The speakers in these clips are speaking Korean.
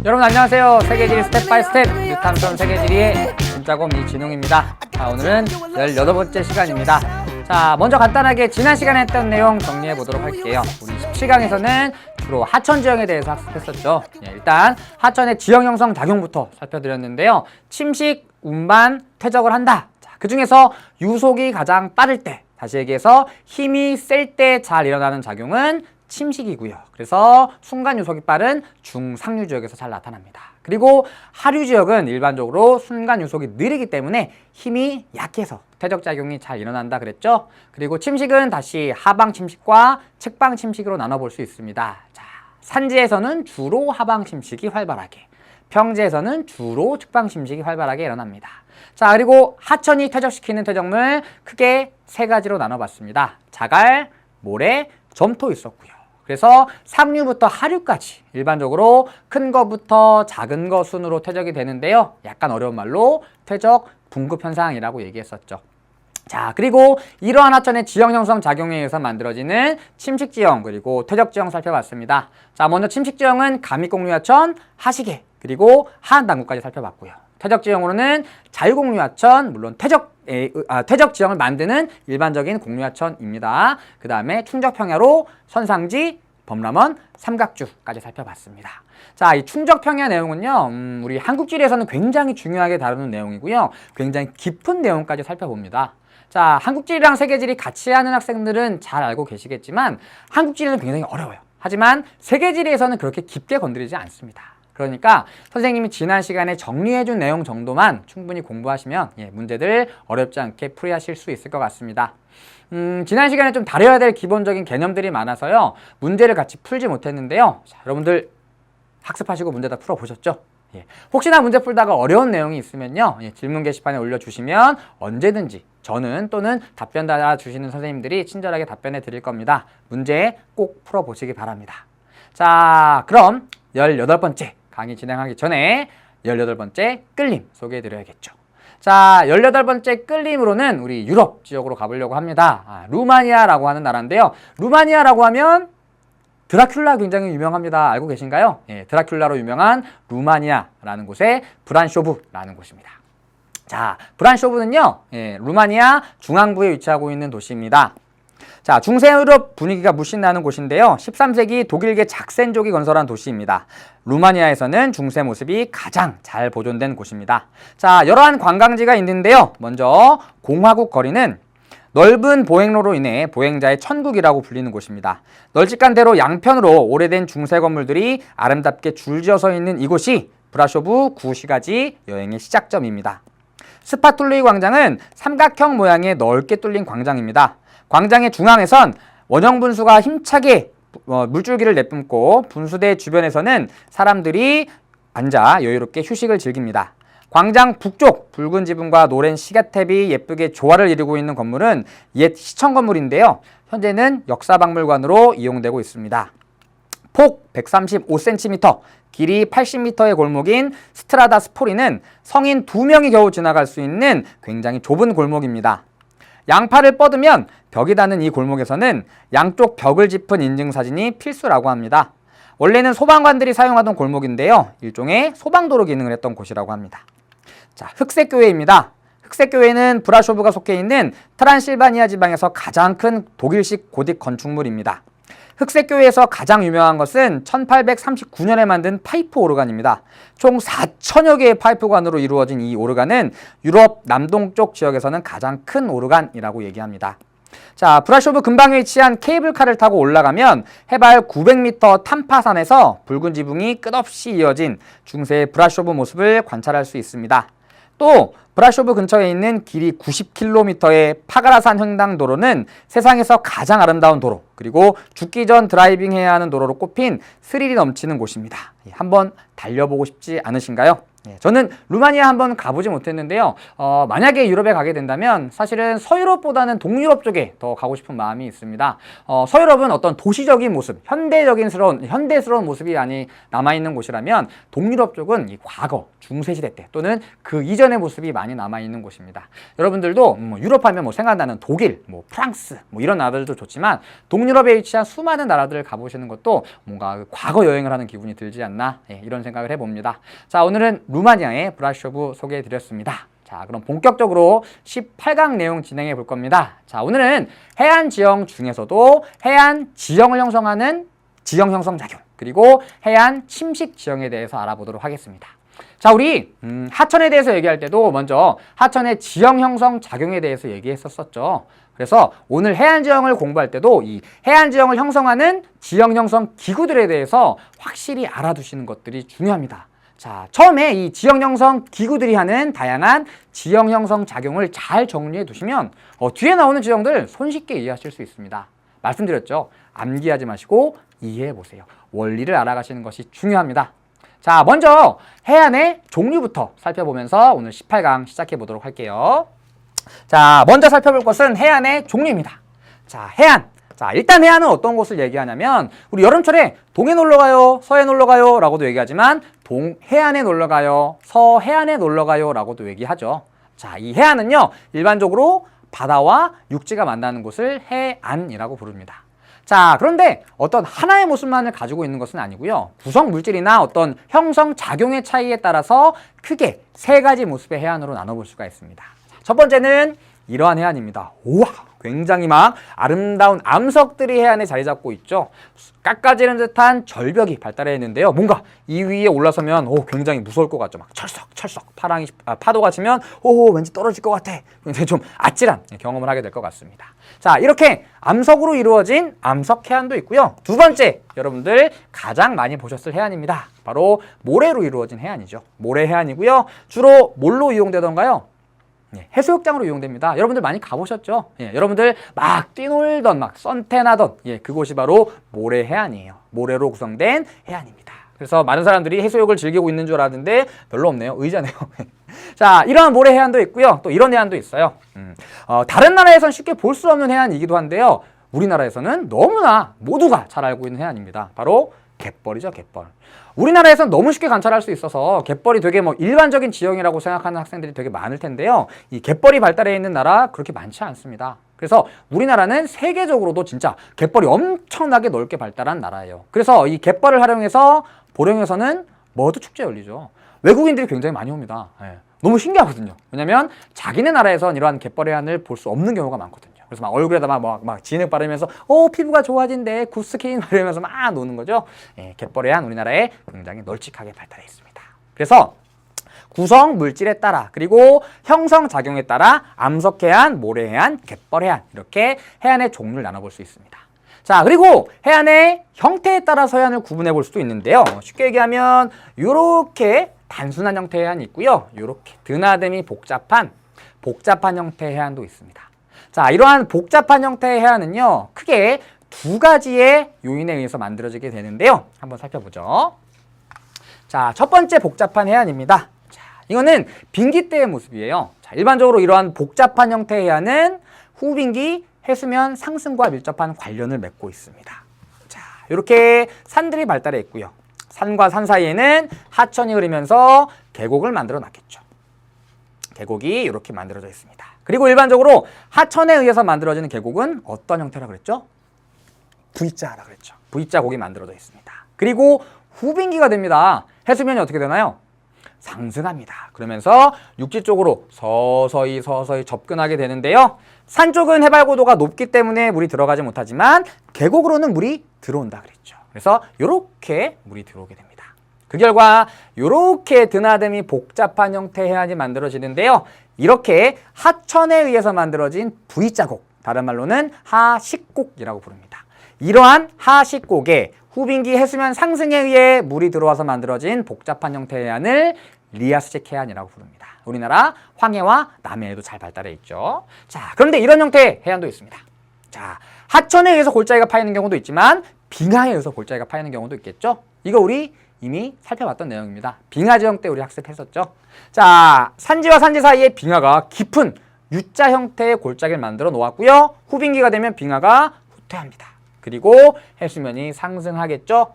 여러분 안녕하세요. 세계지리 스텝 바이 스텝 유탐선 세계지리의 진짜곰 이진웅입니다. 자, 오늘은 18번째 시간입니다. 자, 먼저 간단하게 지난 시간에 했던 내용 정리해 보도록 할게요. 우리 17강에서는 주로 하천 지형에 대해서 학습했었죠. 일단 하천의 지형 형성 작용부터 살펴드렸는데요. 침식, 운반, 퇴적을 한다. 자, 그 중에서 유속이 가장 빠를 때, 다시 얘기해서 힘이 셀 때 잘 일어나는 작용은 침식이고요. 그래서 순간 유속이 빠른 중상류 지역에서 잘 나타납니다. 그리고 하류 지역은 일반적으로 순간 유속이 느리기 때문에 힘이 약해서 퇴적 작용이 잘 일어난다 그랬죠. 그리고 침식은 다시 하방 침식과 측방 침식으로 나눠볼 수 있습니다. 자, 산지에서는 주로 하방 침식이 활발하게, 평지에서는 주로 측방 침식이 활발하게 일어납니다. 자, 그리고 하천이 퇴적시키는 퇴적물 크게 세 가지로 나눠봤습니다. 자갈, 모래, 점토 있었고요. 그래서 상류부터 하류까지 일반적으로 큰 거부터 작은 거 순으로 퇴적이 되는데요. 약간 어려운 말로 퇴적 분급 현상이라고 얘기했었죠. 자, 그리고 이러한 하천의 지형 형성 작용에 의해서 만들어지는 침식 지형 그리고 퇴적 지형 살펴봤습니다. 자, 먼저 침식 지형은 감익공류하천, 하시계 그리고 하안당구까지 살펴봤고요. 퇴적 지형으로는 자유공류하천, 물론 퇴적 지형을 만드는 일반적인 공류하천입니다. 그 다음에 충적평야로 선상지, 범람원, 삼각주까지 살펴봤습니다. 자, 이 충적평야 내용은요, 우리 한국지리에서는 굉장히 중요하게 다루는 내용이고요. 굉장히 깊은 내용까지 살펴봅니다. 자, 한국지리랑 세계지리 같이 하는 학생들은 잘 알고 계시겠지만 한국지리는 굉장히 어려워요. 하지만 세계지리에서는 그렇게 깊게 건드리지 않습니다. 그러니까 선생님이 지난 시간에 정리해준 내용 정도만 충분히 공부하시면 문제들 어렵지 않게 풀이하실 수 있을 것 같습니다. 지난 시간에 좀 다뤄야 될 기본적인 개념들이 많아서요. 문제를 같이 풀지 못했는데요. 자, 여러분들 학습하시고 문제 다 풀어보셨죠? 혹시나 문제 풀다가 어려운 내용이 있으면요. 질문 게시판에 올려주시면 언제든지 저는 또는 답변 달아주시는 선생님들이 친절하게 답변해 드릴 겁니다. 문제 꼭 풀어보시기 바랍니다. 자, 그럼 18번째 강의 진행하기 전에 18번째 끌림 소개해 드려야겠죠. 자, 18번째 끌림으로는 우리 유럽 지역으로 가보려고 합니다. 루마니아라고 하는 나라인데요. 루마니아라고 하면 드라큘라 굉장히 유명합니다. 알고 계신가요? 드라큘라로 유명한 루마니아라는 곳에 브란쇼브라는 곳입니다. 자, 브란쇼브는요, 루마니아 중앙부에 위치하고 있는 도시입니다. 자, 중세유럽 분위기가 물씬 나는 곳인데요. 13세기 독일계 작센족이 건설한 도시입니다. 루마니아에서는 중세 모습이 가장 잘 보존된 곳입니다. 자, 여러한 관광지가 있는데요. 먼저 공화국 거리는 넓은 보행로로 인해 보행자의 천국이라고 불리는 곳입니다. 널찍한 대로 양편으로 오래된 중세 건물들이 아름답게 줄지어서 있는 이곳이 브라쇼브 구시가지 여행의 시작점입니다. 스파툴리 광장은 삼각형 모양의 넓게 뚫린 광장입니다. 광장의 중앙에선 원형 분수가 힘차게 물줄기를 내뿜고 분수대 주변에서는 사람들이 앉아 여유롭게 휴식을 즐깁니다. 광장 북쪽 붉은 지붕과 노랜 시가탭이 예쁘게 조화를 이루고 있는 건물은 옛 시청 건물인데요. 현재는 역사박물관으로 이용되고 있습니다. 폭 135cm, 길이 80m의 골목인 스트라다 스포리는 성인 2명이 겨우 지나갈 수 있는 굉장히 좁은 골목입니다. 양팔을 뻗으면 벽이 닿는 이 골목에서는 양쪽 벽을 짚은 인증사진이 필수라고 합니다. 원래는 소방관들이 사용하던 골목인데요. 일종의 소방도로 기능을 했던 곳이라고 합니다. 자, 흑색교회입니다. 흑색교회는 브라쇼브가 속해 있는 트란실바니아 지방에서 가장 큰 독일식 고딕 건축물입니다. 흑색교회에서 가장 유명한 것은 1839년에 만든 파이프 오르간입니다. 총 4천여 개의 파이프관으로 이루어진 이 오르간은 유럽 남동쪽 지역에서는 가장 큰 오르간이라고 얘기합니다. 자, 브라쇼브 근방에 위치한 케이블카를 타고 올라가면 해발 900m 탐파산에서 붉은 지붕이 끝없이 이어진 중세 브라쇼브 모습을 관찰할 수 있습니다. 또 브라쇼브 근처에 있는 길이 90km의 파가라산 횡단도로는 세상에서 가장 아름다운 도로, 그리고 죽기 전 드라이빙해야 하는 도로로 꼽힌 스릴이 넘치는 곳입니다. 한번 달려보고 싶지 않으신가요? 저는 루마니아 한번 가보지 못했는데요. 만약에 유럽에 가게 된다면 사실은 서유럽보다는 동유럽 쪽에 더 가고 싶은 마음이 있습니다. 서유럽은 어떤 도시적인 모습, 현대스러운 모습이 많이 남아있는 곳이라면 동유럽 쪽은 이 과거, 중세시대 때 또는 그 이전의 모습이 많이 남아있는 곳입니다. 여러분들도 유럽 하면 뭐 생각나는 독일, 뭐 프랑스, 뭐 이런 나라들도 좋지만 동유럽에 위치한 수많은 나라들을 가보시는 것도 뭔가 과거 여행을 하는 기분이 들지 않나 이런 생각을 해봅니다. 자, 오늘은 루마니아의 브라쇼브 소개해드렸습니다. 자, 그럼 본격적으로 18강 내용 진행해 볼 겁니다. 자, 오늘은 해안 지형 중에서도 해안 지형을 형성하는 지형 형성 작용, 그리고 해안 침식 지형에 대해서 알아보도록 하겠습니다. 자, 우리 하천에 대해서 얘기할 때도 먼저 하천의 지형 형성 작용에 대해서 얘기했었죠. 그래서 오늘 해안 지형을 공부할 때도 이 해안 지형을 형성하는 지형 형성 기구들에 대해서 확실히 알아두시는 것들이 중요합니다. 자, 처음에 이 지형 형성 기구들이 하는 다양한 지형 형성 작용을 잘 정리해 두시면 뒤에 나오는 지형들 손쉽게 이해하실 수 있습니다. 말씀드렸죠. 암기하지 마시고 이해해 보세요. 원리를 알아가시는 것이 중요합니다. 자, 먼저 해안의 종류부터 살펴보면서 오늘 18강 시작해 보도록 할게요. 자, 먼저 살펴볼 것은 해안의 종류입니다. 자, 해안. 자, 일단 해안은 어떤 곳을 얘기하냐면 우리 여름철에 동해 놀러가요, 서해 놀러가요 라고도 얘기하지만 동해안에 놀러가요, 서해안에 놀러가요 라고도 얘기하죠. 자, 이 해안은요 일반적으로 바다와 육지가 만나는 곳을 해안이라고 부릅니다. 자, 그런데 어떤 하나의 모습만을 가지고 있는 것은 아니고요. 구성 물질이나 어떤 형성 작용의 차이에 따라서 크게 세 가지 모습의 해안으로 나눠볼 수가 있습니다. 첫 번째는 이러한 해안입니다. 우와! 굉장히 막 아름다운 암석들이 해안에 자리 잡고 있죠. 깎아지는 듯한 절벽이 발달해 있는데요. 뭔가 이 위에 올라서면 굉장히 무서울 것 같죠. 막 철썩철썩 파도가 치면 왠지 떨어질 것 같아. 굉장히 좀 아찔한 경험을 하게 될 것 같습니다. 자, 이렇게 암석으로 이루어진 암석 해안도 있고요. 두 번째, 여러분들 가장 많이 보셨을 해안입니다. 바로 모래로 이루어진 해안이죠. 모래 해안이고요. 주로 뭘로 이용되던가요? 해수욕장으로 이용됩니다. 여러분들 많이 가보셨죠? 여러분들 막 뛰놀던, 막 선탠하던 그곳이 바로 모래해안이에요. 모래로 구성된 해안입니다. 그래서 많은 사람들이 해수욕을 즐기고 있는 줄 알았는데 별로 없네요. 의자네요. 자, 이러한 모래해안도 있고요. 또 이런 해안도 있어요. 다른 나라에서는 쉽게 볼 수 없는 해안이기도 한데요. 우리나라에서는 너무나 모두가 잘 알고 있는 해안입니다. 바로 갯벌이죠, 갯벌. 우리나라에서는 너무 쉽게 관찰할 수 있어서 갯벌이 되게 일반적인 지형이라고 생각하는 학생들이 되게 많을 텐데요. 이 갯벌이 발달해 있는 나라 그렇게 많지 않습니다. 그래서 우리나라는 세계적으로도 진짜 갯벌이 엄청나게 넓게 발달한 나라예요. 그래서 이 갯벌을 활용해서 보령에서는 머드 축제 열리죠. 외국인들이 굉장히 많이 옵니다. 너무 신기하거든요. 왜냐면 자기네 나라에선 이러한 갯벌 해안을 볼 수 없는 경우가 많거든요. 그래서 막 얼굴에다 막 진흙 바르면서 피부가 좋아진대, 굿스킨 바르면서 막 노는 거죠. 갯벌 해안 우리나라에 굉장히 널찍하게 발달해 있습니다. 그래서 구성 물질에 따라 그리고 형성 작용에 따라 암석 해안, 모래 해안, 갯벌 해안 이렇게 해안의 종류를 나눠볼 수 있습니다. 자, 그리고 해안의 형태에 따라서 해안을 구분해 볼 수도 있는데요. 쉽게 얘기하면 이렇게 단순한 형태의 해안이 있고요. 이렇게 드나듦이 복잡한 형태의 해안도 있습니다. 자, 이러한 복잡한 형태의 해안은요, 크게 두 가지의 요인에 의해서 만들어지게 되는데요. 한번 살펴보죠. 자, 첫 번째 복잡한 해안입니다. 자, 이거는 빙기 때의 모습이에요. 자, 일반적으로 이러한 복잡한 형태의 해안은 후빙기 해수면 상승과 밀접한 관련을 맺고 있습니다. 자, 이렇게 산들이 발달해 있고요. 산과 산 사이에는 하천이 흐르면서 계곡을 만들어 놨겠죠. 계곡이 이렇게 만들어져 있습니다. 그리고 일반적으로 하천에 의해서 만들어지는 계곡은 어떤 형태라 그랬죠? V자라 그랬죠. V자 곡이 만들어져 있습니다. 그리고 후빙기가 됩니다. 해수면이 어떻게 되나요? 상승합니다. 그러면서 육지 쪽으로 서서히 접근하게 되는데요. 산 쪽은 해발 고도가 높기 때문에 물이 들어가지 못하지만 계곡으로는 물이 들어온다 그랬죠. 그래서 이렇게 물이 들어오게 됩니다. 그 결과 이렇게 드나듦이 복잡한 형태의 해안이 만들어지는데요. 이렇게 하천에 의해서 만들어진 V자곡, 다른 말로는 하식곡이라고 부릅니다. 이러한 하식곡에 후빙기 해수면 상승에 의해 물이 들어와서 만들어진 복잡한 형태의 해안을 리아스식 해안이라고 부릅니다. 우리나라 황해와 남해에도 잘 발달해 있죠. 자, 그런데 이런 형태의 해안도 있습니다. 자, 하천에 의해서 골짜기가 파이는 경우도 있지만 빙하에 의해서 골짜기가 파이는 경우도 있겠죠. 이거 우리 이미 살펴봤던 내용입니다. 빙하 지형 때 우리 학습했었죠. 자, 산지와 산지 사이에 빙하가 깊은 U자 형태의 골짜기를 만들어 놓았고요. 후빙기가 되면 빙하가 후퇴합니다. 그리고 해수면이 상승하겠죠.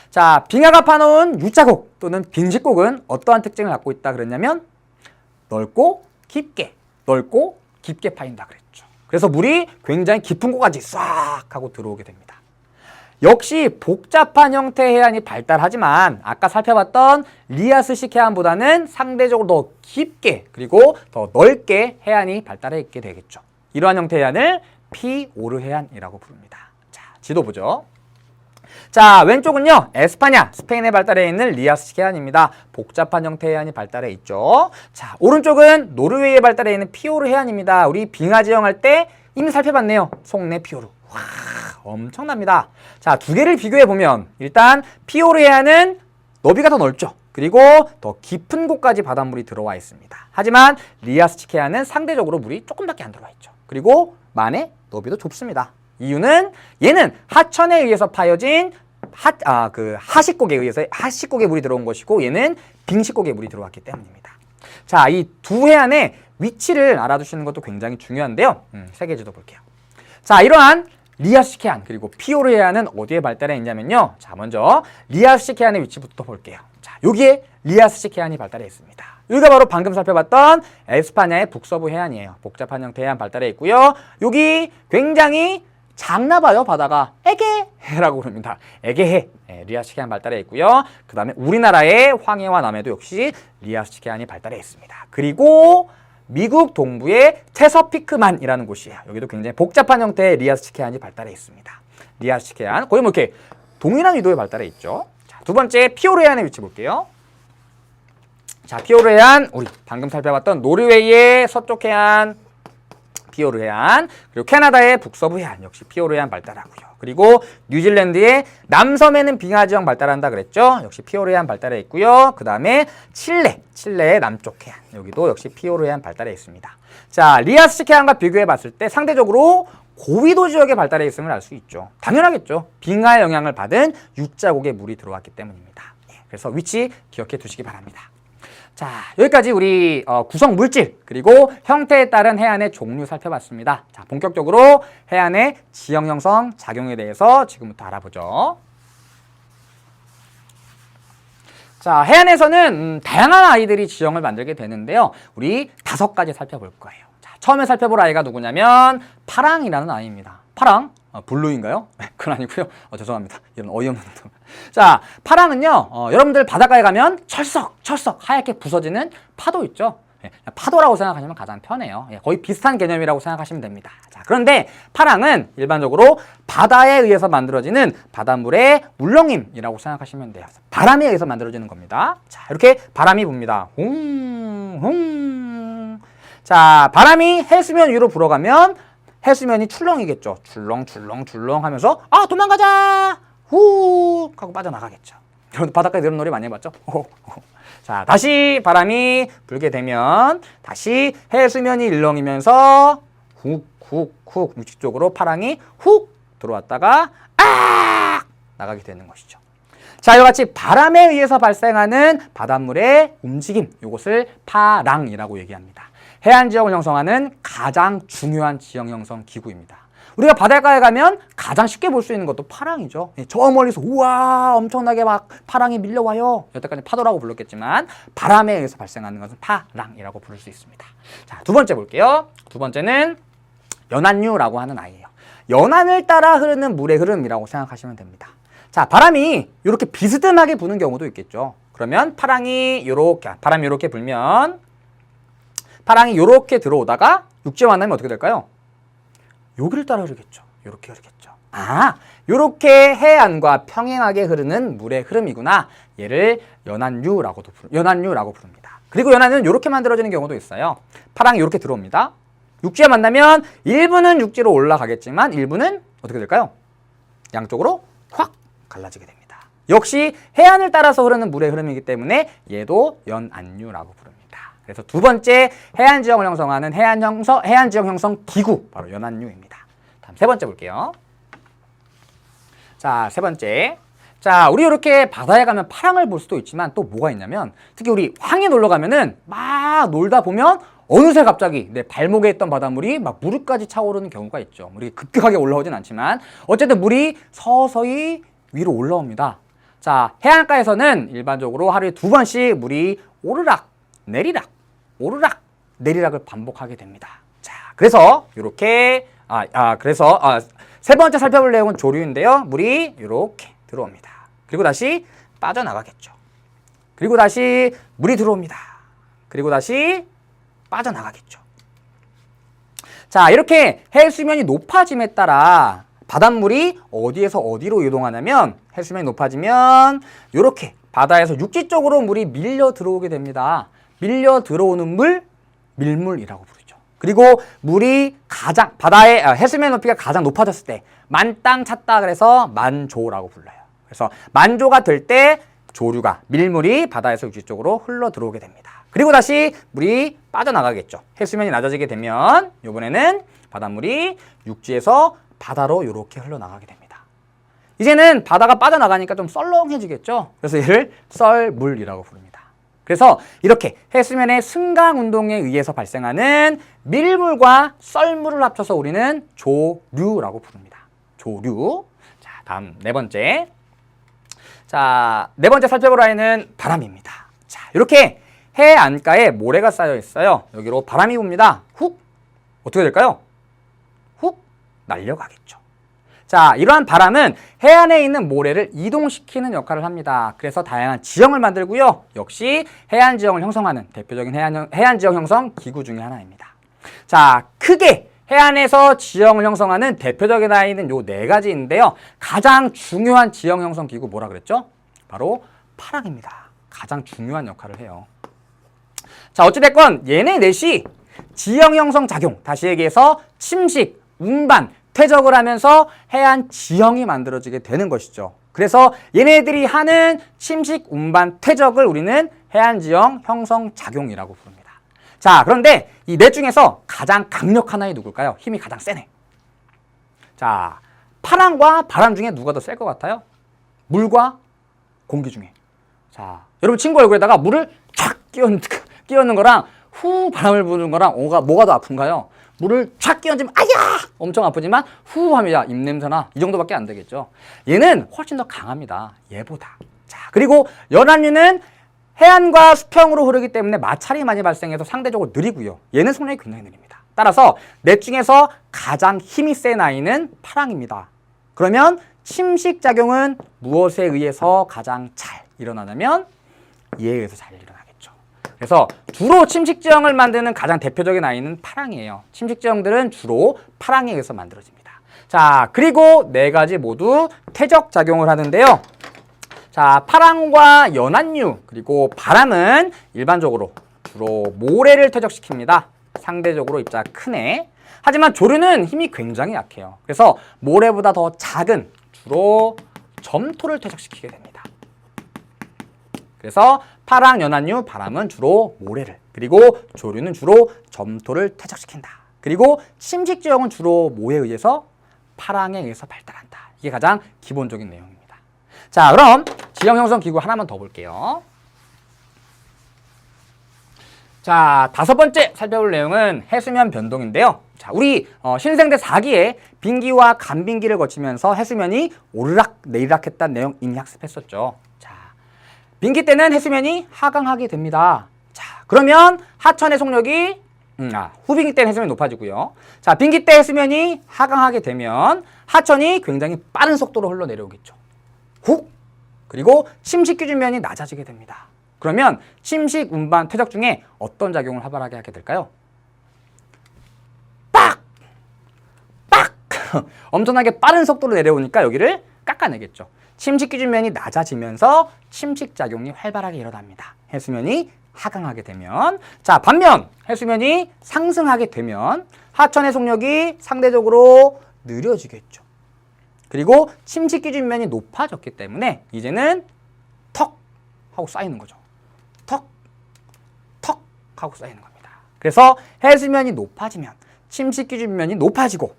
자, 빙하가 파놓은 U자곡 또는 빙식곡은 어떠한 특징을 갖고 있다 그랬냐면 넓고 깊게 파인다 그랬죠. 그래서 물이 굉장히 깊은 곳까지 싹 하고 들어오게 됩니다. 역시 복잡한 형태의 해안이 발달하지만 아까 살펴봤던 리아스식 해안보다는 상대적으로 더 깊게 그리고 더 넓게 해안이 발달해 있게 되겠죠. 이러한 형태의 해안을 피오르 해안이라고 부릅니다. 자, 지도 보죠. 자, 왼쪽은요 에스파냐, 스페인에 발달해 있는 리아스식 해안입니다. 복잡한 형태의 해안이 발달해 있죠. 자, 오른쪽은 노르웨이에 발달해 있는 피오르 해안입니다. 우리 빙하 지형할 때 이미 살펴봤네요. 속내 피오르. 와, 엄청납니다. 자, 두 개를 비교해 보면 일단 피오르 해안은 너비가 더 넓죠. 그리고 더 깊은 곳까지 바닷물이 들어와 있습니다. 하지만 리아스식 해안은 상대적으로 물이 조금밖에 안 들어와 있죠. 그리고 만의 너비도 좁습니다. 이유는 얘는 하천에 의해서 파여진 하식곡에 물이 들어온 것이고 얘는 빙식곡에 물이 들어왔기 때문입니다. 자, 이 두 해안의 위치를 알아두시는 것도 굉장히 중요한데요. 세계지도 볼게요. 자, 이러한 리아스식 해안 그리고 피오르 해안은 어디에 발달해 있냐면요. 자, 먼저 리아스식 해안의 위치부터 볼게요. 자, 여기에 리아스식 해안이 발달해 있습니다. 여기가 바로 방금 살펴봤던 에스파냐의 북서부 해안이에요. 복잡한 형태 해안 발달해 있고요. 여기 굉장히 작나 봐요. 바다가 에게해라고 부릅니다. 에게해, 리아스식 해안 발달해 있고요. 그 다음에 우리나라의 황해와 남해도 역시 리아스식 해안이 발달해 있습니다. 그리고 미국 동부의 체서피크만이라는 곳이에요. 여기도 굉장히 복잡한 형태의 리아스식 해안이 발달해 있습니다. 리아스식 해안, 거의 뭐 이렇게 동일한 위도에 발달해 있죠. 자, 두 번째 피오르 해안의 위치 볼게요. 자, 피오르 해안, 우리 방금 살펴봤던 노르웨이의 서쪽 해안, 피오르 해안, 그리고 캐나다의 북서부 해안 역시 피오르 해안 발달하고요. 그리고 뉴질랜드의 남섬에는 빙하 지형 발달한다 그랬죠. 역시 피오르 해안 발달해 있고요. 그 다음에 칠레의 남쪽 해안 여기도 역시 피오르 해안 발달해 있습니다. 자, 리아스식 해안과 비교해 봤을 때 상대적으로 고위도 지역에 발달해 있음을 알 수 있죠. 당연하겠죠. 빙하의 영향을 받은 U자곡에 물이 들어왔기 때문입니다. 그래서 위치 기억해 두시기 바랍니다. 자, 여기까지 우리 구성 물질 그리고 형태에 따른 해안의 종류 살펴봤습니다. 자, 본격적으로 해안의 지형 형성 작용에 대해서 지금부터 알아보죠. 자, 해안에서는 다양한 아이들이 지형을 만들게 되는데요. 우리 5가지 살펴볼 거예요. 자, 처음에 살펴볼 아이가 누구냐면 파랑이라는 아이입니다. 파랑? 블루인가요? 그건 아니고요. 죄송합니다. 이런 어이없는 놈. 자, 파랑은요. 여러분들 바닷가에 가면 철썩 하얗게 부서지는 파도 있죠. 파도라고 생각하시면 가장 편해요. 거의 비슷한 개념이라고 생각하시면 됩니다. 자, 그런데 파랑은 일반적으로 바다에 의해서 만들어지는 바닷물의 울렁임이라고 생각하시면 돼요. 바람에 의해서 만들어지는 겁니다. 자, 이렇게 바람이 붑니다. 홍. 자, 바람이 해수면 위로 불어가면 해수면이 출렁이겠죠. 출렁 하면서 도망가자! 후! 하고 빠져나가겠죠. 여러분 바닷가에 이런 노래 많이 해봤죠? 자, 다시 바람이 불게 되면 다시 해수면이 일렁이면서 훅 위쪽으로 파랑이 훅 들어왔다가 나가게 되는 것이죠. 자, 이와 같이 바람에 의해서 발생하는 바닷물의 움직임, 이것을 파랑이라고 얘기합니다. 해안 지형을 형성하는 가장 중요한 지형 형성 기구입니다. 우리가 바닷가에 가면 가장 쉽게 볼 수 있는 것도 파랑이죠. 저 멀리서 우와 엄청나게 막 파랑이 밀려와요. 여태까지 파도라고 불렀겠지만 바람에 의해서 발생하는 것은 파랑이라고 부를 수 있습니다. 자, 두 번째 볼게요. 두 번째는 연안류라고 하는 아이예요. 연안을 따라 흐르는 물의 흐름이라고 생각하시면 됩니다. 자, 바람이 이렇게 비스듬하게 부는 경우도 있겠죠. 그러면 바람이 이렇게 불면 파랑이 이렇게 들어오다가 육지에 만나면 어떻게 될까요? 여기를 따라 흐르겠죠. 이렇게 흐르겠죠. 이렇게 해안과 평행하게 흐르는 물의 흐름이구나. 얘를 연안류라고 부릅니다. 그리고 연안은 이렇게 만들어지는 경우도 있어요. 파랑이 이렇게 들어옵니다. 육지에 만나면 일부는 육지로 올라가겠지만 일부는 어떻게 될까요? 양쪽으로 확 갈라지게 됩니다. 역시 해안을 따라서 흐르는 물의 흐름이기 때문에 얘도 연안류라고 부릅니다. 그래서 두 번째 해안 지형을 형성하는 해안 지형 형성 기구 바로 연안류입니다. 다음 세 번째 볼게요. 자, 세 번째. 자, 우리 이렇게 바다에 가면 파랑을 볼 수도 있지만 또 뭐가 있냐면 특히 우리 황해 놀러 가면은 막 놀다 보면 어느새 갑자기 내 발목에 있던 바닷물이 막 무릎까지 차오르는 경우가 있죠. 우리 급격하게 올라오진 않지만 어쨌든 물이 서서히 위로 올라옵니다. 자, 해안가에서는 일반적으로 하루에 2번씩 물이 오르락 내리락 오르락 내리락을 반복하게 됩니다. 자, 그래서 이렇게 세 번째 살펴볼 내용은 조류인데요. 물이 이렇게 들어옵니다. 그리고 다시 빠져나가겠죠. 그리고 다시 물이 들어옵니다. 그리고 다시 빠져나가겠죠. 자, 이렇게 해수면이 높아짐에 따라 바닷물이 어디에서 어디로 이동하냐면 해수면이 높아지면 이렇게 바다에서 육지 쪽으로 물이 밀려 들어오게 됩니다. 밀려 들어오는 물, 밀물이라고 부르죠. 그리고 물이 해수면 높이가 가장 높아졌을 때 만땅 찼다 그래서 만조라고 불러요. 그래서 만조가 될 때 조류가 밀물이 바다에서 육지 쪽으로 흘러 들어오게 됩니다. 그리고 다시 물이 빠져나가겠죠. 해수면이 낮아지게 되면 이번에는 바닷물이 육지에서 바다로 이렇게 흘러나가게 됩니다. 이제는 바다가 빠져나가니까 좀 썰렁해지겠죠. 그래서 얘를 썰물이라고 부릅니다. 그래서 이렇게 해수면의 승강 운동에 의해서 발생하는 밀물과 썰물을 합쳐서 우리는 조류라고 부릅니다. 조류. 자, 다음 네 번째. 자, 네 번째 살펴볼 아이는 바람입니다. 자, 이렇게 해안가에 모래가 쌓여 있어요. 여기로 바람이 붑니다. 훅! 어떻게 될까요? 훅! 날려가겠죠. 자, 이러한 바람은 해안에 있는 모래를 이동시키는 역할을 합니다. 그래서 다양한 지형을 만들고요. 역시 해안 지형을 형성하는 대표적인 해안 지형 형성 기구 중에 하나입니다. 자, 크게 해안에서 지형을 형성하는 대표적인 아이는 요 네 가지인데요. 가장 중요한 지형 형성 기구 뭐라 그랬죠? 바로 파랑입니다. 가장 중요한 역할을 해요. 자, 어찌됐건 얘네 넷이 지형 형성 작용, 다시 얘기해서 침식, 운반, 퇴적을 하면서 해안 지형이 만들어지게 되는 것이죠. 그래서 얘네들이 하는 침식, 운반, 퇴적을 우리는 해안 지형 형성 작용이라고 부릅니다. 자, 그런데 이 넷 중에서 가장 강력한 아이 누굴까요? 힘이 가장 세네. 자, 파랑과 바람 중에 누가 더 셀 것 같아요? 물과 공기 중에. 자, 여러분 친구 얼굴에다가 물을 촥 끼얹는 거랑 후 바람을 부는 거랑 뭐가 더 아픈가요? 물을 촥 끼얹으면 아야! 엄청 아프지만 후 하면 야 입냄새나 이 정도밖에 안 되겠죠. 얘는 훨씬 더 강합니다. 얘보다. 자, 그리고 연안류는 해안과 수평으로 흐르기 때문에 마찰이 많이 발생해서 상대적으로 느리고요. 얘는 속력이 굉장히 느립니다. 따라서 넷 중에서 가장 힘이 센 아이는 파랑입니다. 그러면 침식작용은 무엇에 의해서 가장 잘 일어나냐면 얘에 의해서 잘 일어나겠죠. 그래서 주로 침식지형을 만드는 가장 대표적인 아이는 파랑이에요. 침식지형들은 주로 파랑에 의해서 만들어집니다. 자, 그리고 네 가지 모두 퇴적작용을 하는데요. 자, 파랑과 연안류 그리고 바람은 일반적으로 주로 모래를 퇴적시킵니다. 상대적으로 입자가 크네. 하지만 조류는 힘이 굉장히 약해요. 그래서 모래보다 더 작은 주로 점토를 퇴적시키게 됩니다. 그래서 파랑, 연안류, 바람은 주로 모래를, 그리고 조류는 주로 점토를 퇴적시킨다. 그리고 침식지형은 주로 뭐에 의해서? 파랑에 의해서 발달한다. 이게 가장 기본적인 내용입니다. 자, 그럼 지형 형성 기구 하나만 더 볼게요. 자, 다섯 번째 살펴볼 내용은 해수면 변동인데요. 자, 우리 신생대 4기에 빙기와 간빙기를 거치면서 해수면이 오르락 내리락 했다는 내용 이미 학습했었죠. 자, 빙기 때는 해수면이 하강하게 됩니다. 자, 그러면 하천의 속력이 후빙기 때는 해수면이 높아지고요. 자, 빙기 때 해수면이 하강하게 되면 하천이 굉장히 빠른 속도로 흘러내려오겠죠. 훅! 그리고 침식 기준면이 낮아지게 됩니다. 그러면 침식, 운반, 퇴적 중에 어떤 작용을 활발하게 하게 될까요? 빡! 빡! 엄청나게 빠른 속도로 내려오니까 여기를 깎아내겠죠. 침식 기준면이 낮아지면서 침식 작용이 활발하게 일어납니다. 해수면이 하강하게 되면. 자, 반면 해수면이 상승하게 되면 하천의 속력이 상대적으로 느려지겠죠. 그리고 침식 기준면이 높아졌기 때문에 이제는 턱 하고 쌓이는 거죠. 턱, 턱 하고 쌓이는 겁니다. 그래서 해수면이 높아지면 침식 기준면이 높아지고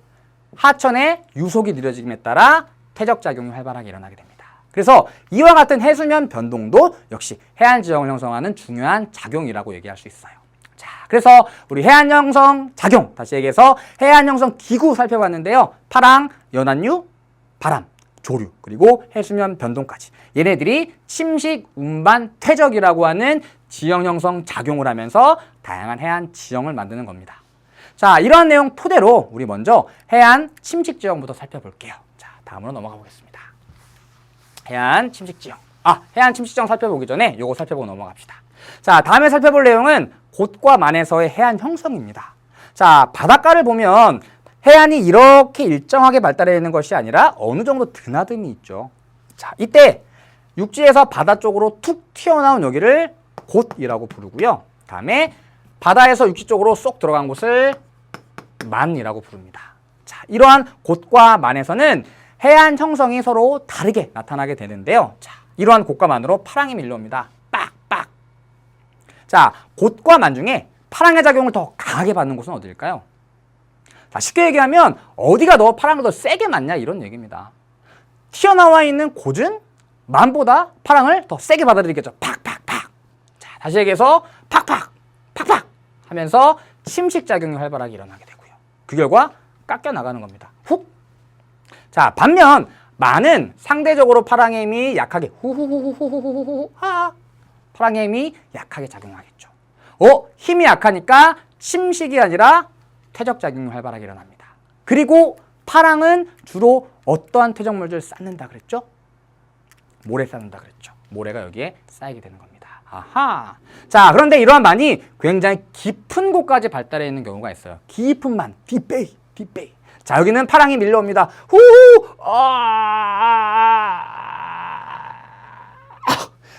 하천의 유속이 느려짐에 따라 퇴적작용이 활발하게 일어나게 됩니다. 그래서 이와 같은 해수면 변동도 역시 해안 지형을 형성하는 중요한 작용이라고 얘기할 수 있어요. 자, 그래서 우리 해안 형성 작용, 다시 얘기해서 해안 형성 기구 살펴봤는데요. 파랑, 연안류, 바람, 조류, 그리고 해수면 변동까지. 얘네들이 침식, 운반, 퇴적이라고 하는 지형 형성 작용을 하면서 다양한 해안 지형을 만드는 겁니다. 자, 이러한 내용 토대로 우리 먼저 해안 침식 지형부터 살펴볼게요. 자, 다음으로 넘어가 보겠습니다. 해안 침식 지형. 해안 침식 지형 살펴보기 전에 요거 살펴보고 넘어갑시다. 자, 다음에 살펴볼 내용은 곳과 만에서의 해안 형성입니다. 자, 바닷가를 보면 해안이 이렇게 일정하게 발달해 있는 것이 아니라 어느 정도 드나듦이 있죠. 자, 이때 육지에서 바다 쪽으로 툭 튀어나온 여기를 곳이라고 부르고요. 다음에 바다에서 육지 쪽으로 쏙 들어간 곳을 만이라고 부릅니다. 자, 이러한 곳과 만에서는 해안 형성이 서로 다르게 나타나게 되는데요. 자, 이러한 곳과 만으로 파랑이 밀려옵니다. 빡빡. 자, 곳과 만 중에 파랑의 작용을 더 강하게 받는 곳은 어디일까요? 자, 쉽게 얘기하면 어디가 너 파랑을 더 세게 맞냐 이런 얘기입니다. 튀어나와 있는 곳은 만보다 파랑을 더 세게 받아들이겠죠. 팍팍팍. 자, 다시 얘기해서 팍팍 팍팍 하면서 침식작용이 활발하게 일어나게 되고요. 그 결과 깎여 나가는 겁니다. 훅. 자, 반면 만은 상대적으로 파랑의 힘이 약하게 후후후후후후후후 파랑의 힘이 약하게 작용하겠죠. 힘이 약하니까 침식이 아니라 퇴적작용이 활발하게 일어납니다. 그리고 파랑은 주로 어떠한 퇴적물들을 쌓는다 그랬죠? 모래 쌓는다 그랬죠. 모래가 여기에 쌓이게 되는 겁니다. 아하. 자, 그런데 이러한 만이 굉장히 깊은 곳까지 발달해 있는 경우가 있어요. 깊은 만, 뒷베이. 자, 여기는 파랑이 밀려옵니다.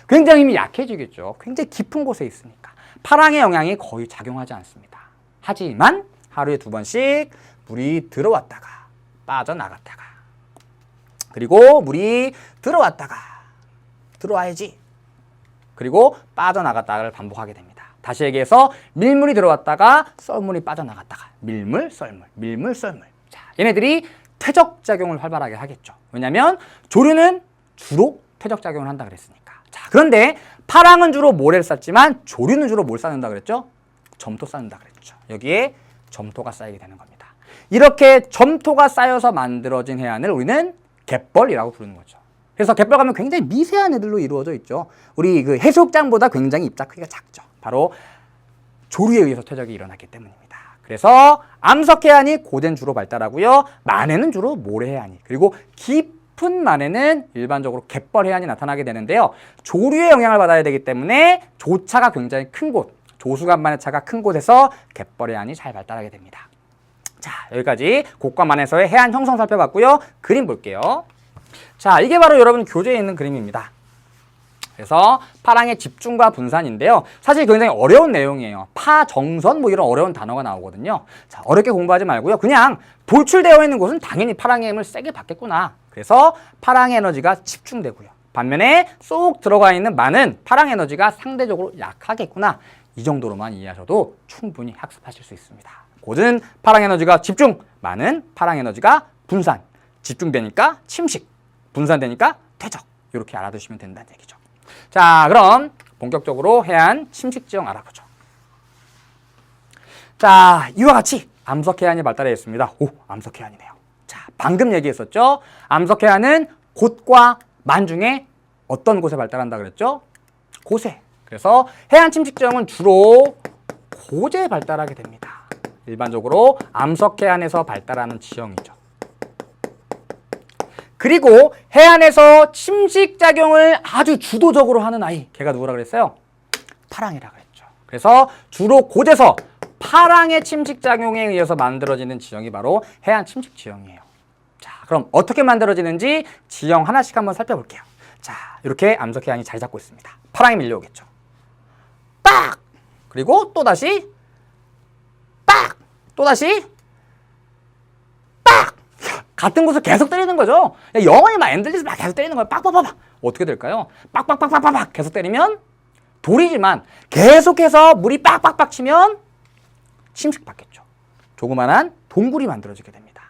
굉장히 힘이 약해지겠죠. 굉장히 깊은 곳에 있으니까. 파랑의 영향이 거의 작용하지 않습니다. 하지만 하루에 2번씩 물이 들어왔다가 빠져나갔다가 그리고 물이 들어와야지. 그리고 빠져나갔다를 반복하게 됩니다. 다시 얘기해서 밀물이 들어왔다가 썰물이 빠져나갔다가 밀물, 썰물. 자, 얘네들이 퇴적작용을 활발하게 하겠죠. 왜냐하면 조류는 주로 퇴적작용을 한다 그랬으니까. 자, 그런데 파랑은 주로 모래를 쌓지만 조류는 주로 뭘 쌓는다 그랬죠? 점토 쌓는다 그랬죠. 여기에 점토가 쌓이게 되는 겁니다. 이렇게 점토가 쌓여서 만들어진 해안을 우리는 갯벌이라고 부르는 거죠. 그래서 갯벌 가면 굉장히 미세한 애들로 이루어져 있죠. 우리 그 해수욕장보다 굉장히 입자 크기가 작죠. 바로 조류에 의해서 퇴적이 일어났기 때문입니다. 그래서 암석해안이 고된 주로 발달하고요. 만해는 주로 모래해안이, 그리고 깊은 만해는 일반적으로 갯벌해안이 나타나게 되는데요. 조류의 영향을 받아야 되기 때문에 조차가 굉장히 큰 곳, 조수간만의 차가 큰 곳에서 갯벌해안이 잘 발달하게 됩니다. 자, 여기까지 곳과 만에서의 해안 형성 살펴봤고요. 그림 볼게요. 자, 이게 바로 여러분 교재에 있는 그림입니다. 그래서 파랑의 집중과 분산인데요. 사실 굉장히 어려운 내용이에요. 파정선 뭐 이런 어려운 단어가 나오거든요. 자, 어렵게 공부하지 말고요. 그냥 돌출되어 있는 곳은 당연히 파랑의 힘을 세게 받겠구나. 그래서 파랑의 에너지가 집중되고요. 반면에 쏙 들어가 있는 만은 파랑 에너지가 상대적으로 약하겠구나. 이 정도로만 이해하셔도 충분히 학습하실 수 있습니다. 곧은 파랑 에너지가 집중, 만은 파랑 에너지가 분산. 집중되니까 침식, 분산되니까 퇴적. 이렇게 알아두시면 된다는 얘기죠. 자, 그럼 본격적으로 해안 침식지형 알아보죠. 자, 이와 같이 암석해안이 발달해 있습니다. 오, 암석해안이네요. 자, 방금 얘기했었죠. 암석해안은 곳과 만 중에 어떤 곳에 발달한다 그랬죠? 곳에. 그래서 해안 침식지형은 주로 곳에 발달하게 됩니다. 일반적으로 암석해안에서 발달하는 지형이죠. 그리고 해안에서 침식작용을 아주 주도적으로 하는 아이, 걔가 누구라 그랬어요? 파랑이라 그랬죠. 그래서 주로 곳에서 파랑의 침식작용에 의해서 만들어지는 지형이 바로 해안 침식지형이에요. 자, 그럼 어떻게 만들어지는지 지형 하나씩 한번 살펴볼게요. 자, 이렇게 암석해안이 자리 잡고 있습니다. 파랑이 밀려오겠죠. 빡! 그리고 또다시 빡! 또다시 빡! 같은 곳을 계속 때리는 거죠. 영원히 막 엔들리스 막 계속 때리는 거예요. 빡빡빡빡. 어떻게 될까요? 빡빡빡빡빡 계속 때리면 돌이지만 계속해서 물이 빡빡빡 치면 침식받겠죠. 조그만한 동굴이 만들어지게 됩니다.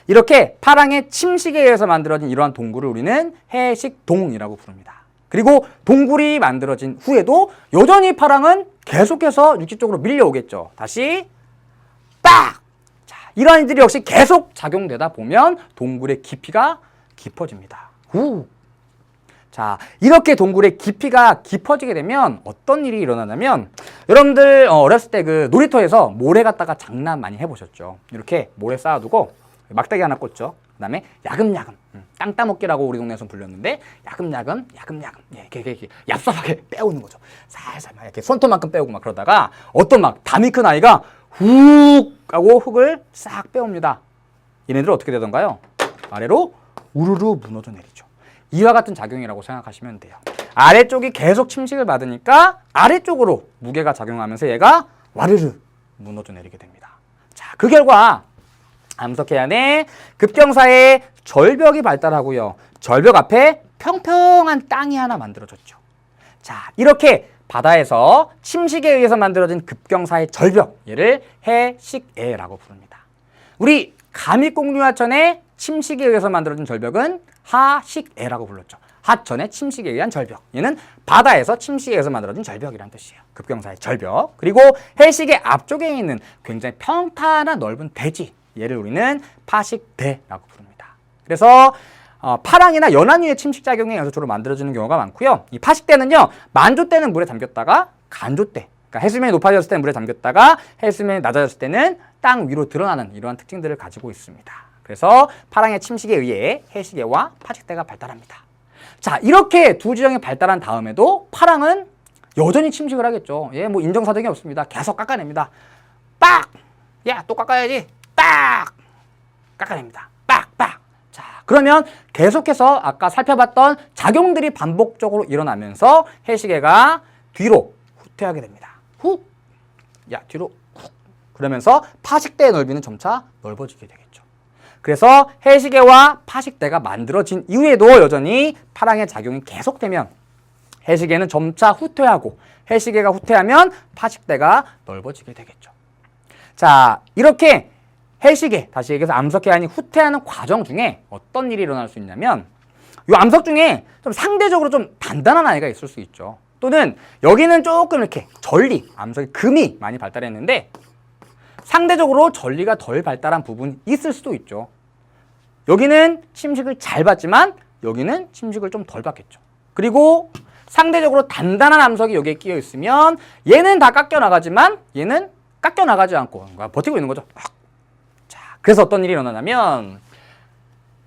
이렇게 파랑의 침식에 의해서 만들어진 이러한 동굴을 우리는 해식동이라고 부릅니다. 그리고 동굴이 만들어진 후에도 여전히 파랑은 계속해서 육지 쪽으로 밀려오겠죠. 다시 빡! 자, 이러한 일들이 역시 계속 작용되다 보면 동굴의 깊이가 깊어집니다. 후. 자, 이렇게 동굴의 깊이가 깊어지게 되면 어떤 일이 일어나냐면 여러분들 어렸을 때 그 놀이터에서 모래 갖다가 장난 많이 해보셨죠. 이렇게 모래 쌓아두고 막대기 하나 꽂죠. 그 다음에 야금야금 땅 따먹기라고 우리 동네에서 불렸는데 야금야금 예, 이렇게 얍삽하게 빼오는 거죠. 살살 막 이렇게 손톱만큼 빼오고 막 그러다가 어떤 막 담이 큰 아이가 훅 하고 흙을 싹 빼옵니다. 얘네들은 어떻게 되던가요? 아래로 우르르 무너져 내리죠. 이와 같은 작용이라고 생각하시면 돼요. 아래쪽이 계속 침식을 받으니까 아래쪽으로 무게가 작용하면서 얘가 와르르 무너져 내리게 됩니다. 자, 그 결과 암석해안에 급경사의 절벽이 발달하고요. 절벽 앞에 평평한 땅이 하나 만들어졌죠. 자, 이렇게 바다에서 침식에 의해서 만들어진 급경사의 절벽, 얘를 해식애라고 부릅니다. 우리 감익공류하천의 침식에 의해서 만들어진 절벽은 하식애라고 불렀죠. 하천의 침식에 의한 절벽. 얘는 바다에서 침식에 의해서 만들어진 절벽이란 뜻이에요. 급경사의 절벽. 그리고 해식의 앞쪽에 있는 굉장히 평탄한 넓은 대지. 얘를 우리는 파식대라고 부릅니다. 그래서 파랑이나 연안 위의 침식작용에 의해서 주로 만들어지는 경우가 많고요. 이 파식대는요. 만조 때는 물에 잠겼다가 간조 때, 그러니까 해수면이 높아졌을 때는 물에 잠겼다가 해수면이 낮아졌을 때는 땅 위로 드러나는 이러한 특징들을 가지고 있습니다. 그래서 파랑의 침식에 의해 해식애와 파식대가 발달합니다. 자, 이렇게 두 지형이 발달한 다음에도 파랑은 여전히 침식을 하겠죠. 예, 뭐 인정사정이 없습니다. 계속 깎아냅니다. 빡! 야, 또 깎아야지. 빡! 깎아냅니다. 빡! 자, 그러면 계속해서 아까 살펴봤던 작용들이 반복적으로 일어나면서 해식애가 뒤로 후퇴하게 됩니다. 후! 야, 뒤로 훅! 그러면서 파식대의 넓이는 점차 넓어지게 되겠죠. 그래서 해식애와 파식대가 만들어진 이후에도 여전히 파랑의 작용이 계속되면 해식애는 점차 후퇴하고 해식애가 후퇴하면 파식대가 넓어지게 되겠죠. 자, 이렇게 해식애, 다시 얘기해서 암석해안이 후퇴하는 과정 중에 어떤 일이 일어날 수 있냐면 이 암석 중에 좀 상대적으로 좀 단단한 아이가 있을 수 있죠. 또는 여기는 조금 이렇게 전리, 암석이 금이 많이 발달했는데 상대적으로 전리가 덜 발달한 부분이 있을 수도 있죠. 여기는 침식을 잘 받지만 여기는 침식을 좀 덜 받겠죠. 그리고 상대적으로 단단한 암석이 여기에 끼어 있으면 얘는 다 깎여 나가지만 얘는 깎여 나가지 않고 버티고 있는 거죠. 자, 그래서 어떤 일이 일어나냐면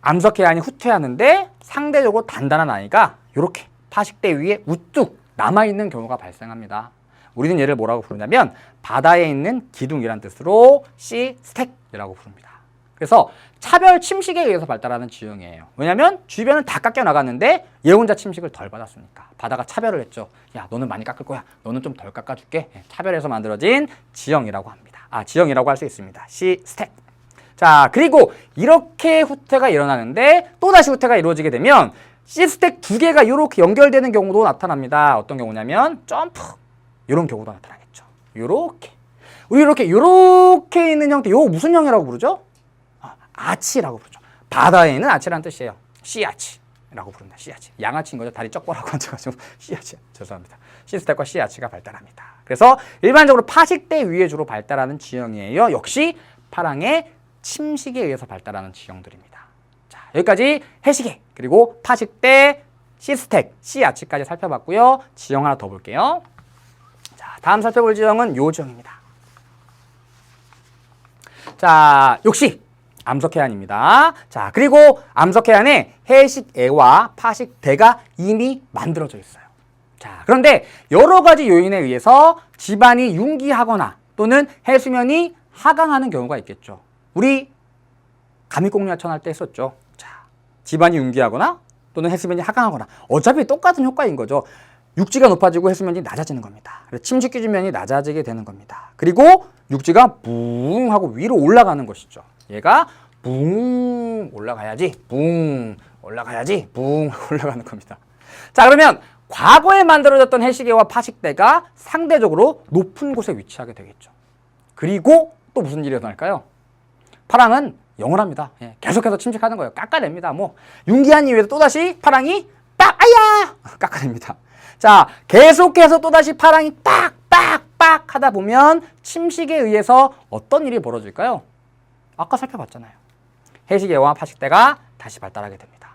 암석해안이 후퇴하는데 상대적으로 단단한 아이가 이렇게 파식대 위에 우뚝 남아있는 경우가 발생합니다. 우리는 얘를 뭐라고 부르냐면 바다에 있는 기둥이란 뜻으로 시스텍이라고 부릅니다. 그래서 차별 침식에 의해서 발달하는 지형이에요. 왜냐하면 주변은 다 깎여 나갔는데 얘 혼자 침식을 덜 받았으니까 바다가 차별을 했죠. 야, 너는 많이 깎을 거야. 너는 좀 덜 깎아줄게. 차별해서 만들어진 지형이라고 합니다. 지형이라고 할 수 있습니다. 시스텍. 자, 그리고 이렇게 후퇴가 일어나는데 또다시 후퇴가 이루어지게 되면 시스텍 두 개가 이렇게 연결되는 경우도 나타납니다. 어떤 경우냐면 점프. 이런 경우도 나타나겠죠. 요렇게. 우리 요렇게 있는 형태, 요거 무슨 형이라고 부르죠? 아치라고 부르죠. 바다에 있는 아치라는 뜻이에요. 씨아치라고 부릅니다. 씨아치. 양아치인 거죠. 다리 쩍벌하고 앉아가지고 씨아치. 죄송합니다. 시스텍과 씨아치가 발달합니다. 그래서 일반적으로 파식대 위에 주로 발달하는 지형이에요. 역시 파랑의 침식에 의해서 발달하는 지형들입니다. 자, 여기까지 해식애, 그리고 파식대, 시스텍, 씨아치까지 살펴봤고요. 지형 하나 더 볼게요. 자, 다음 살펴볼 지형은 요 지형입니다. 자, 역시 암석해안입니다. 자, 그리고 암석해안에 해식애와 파식대가 이미 만들어져 있어요. 자, 그런데 여러 가지 요인에 의해서 지반이 융기하거나 또는 해수면이 하강하는 경우가 있겠죠. 우리 감익공유하천 할 때 했었죠. 자, 지반이 융기하거나 또는 해수면이 하강하거나 어차피 똑같은 효과인 거죠. 육지가 높아지고 해수면이 낮아지는 겁니다. 그래서 침식 기준면이 낮아지게 되는 겁니다. 그리고 육지가 붕 하고 위로 올라가는 것이죠. 얘가 붕 올라가야지, 붕 올라가야지, 붕 올라가는 겁니다. 자, 그러면 과거에 만들어졌던 해식애와 파식대가 상대적으로 높은 곳에 위치하게 되겠죠. 그리고 또 무슨 일이 일어날까요? 파랑은 영원합니다. 예, 계속해서 침식하는 거예요. 깎아냅니다. 뭐 융기한 이후에도 또다시 파랑이 빡 아야 깎아냅니다. 자, 계속해서 또다시 파랑이 빡 하다 보면 침식에 의해서 어떤 일이 벌어질까요? 아까 살펴봤잖아요. 해시계와 파식대가 다시 발달하게 됩니다.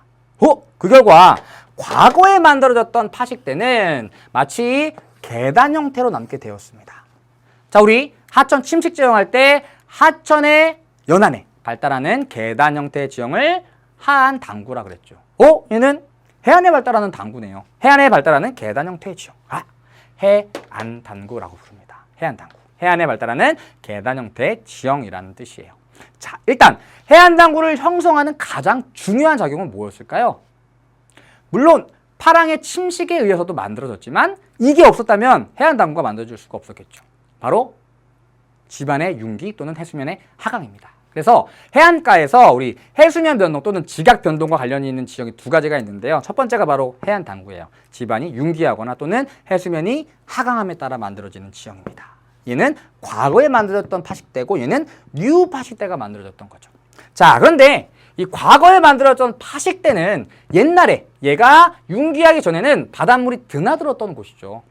그 결과 과거에 만들어졌던 파식대는 마치 계단 형태로 남게 되었습니다. 자, 우리 하천 침식 지형할 때 하천의 연안에 발달하는 계단 형태의 지형을 하안 당구라 그랬죠. 얘는 해안에 발달하는 당구네요. 해안에 발달하는 계단 형태의 지형. 해안 당구라고 부릅니다. 해안 당구. 해안에 발달하는 계단 형태의 지형이라는 뜻이에요. 자, 일단 해안 당구를 형성하는 가장 중요한 작용은 뭐였을까요? 물론 파랑의 침식에 의해서도 만들어졌지만 이게 없었다면 해안 당구가 만들어질 수가 없었겠죠. 바로 지반의 융기 또는 해수면의 하강입니다. 그래서 해안가에서 우리 해수면 변동 또는 지각 변동과 관련이 있는 지역이 두 가지가 있는데요. 첫 번째가 바로 해안 당구예요. 지반이 융기하거나 또는 해수면이 하강함에 따라 만들어지는 지형입니다. 얘는 과거에 만들어졌던 파식대고 얘는 뉴 파식대가 만들어졌던 거죠. 자, 그런데 이 과거에 만들어졌던 파식대는 옛날에 얘가 융기하기 전에는 바닷물이 드나들었던 곳이죠.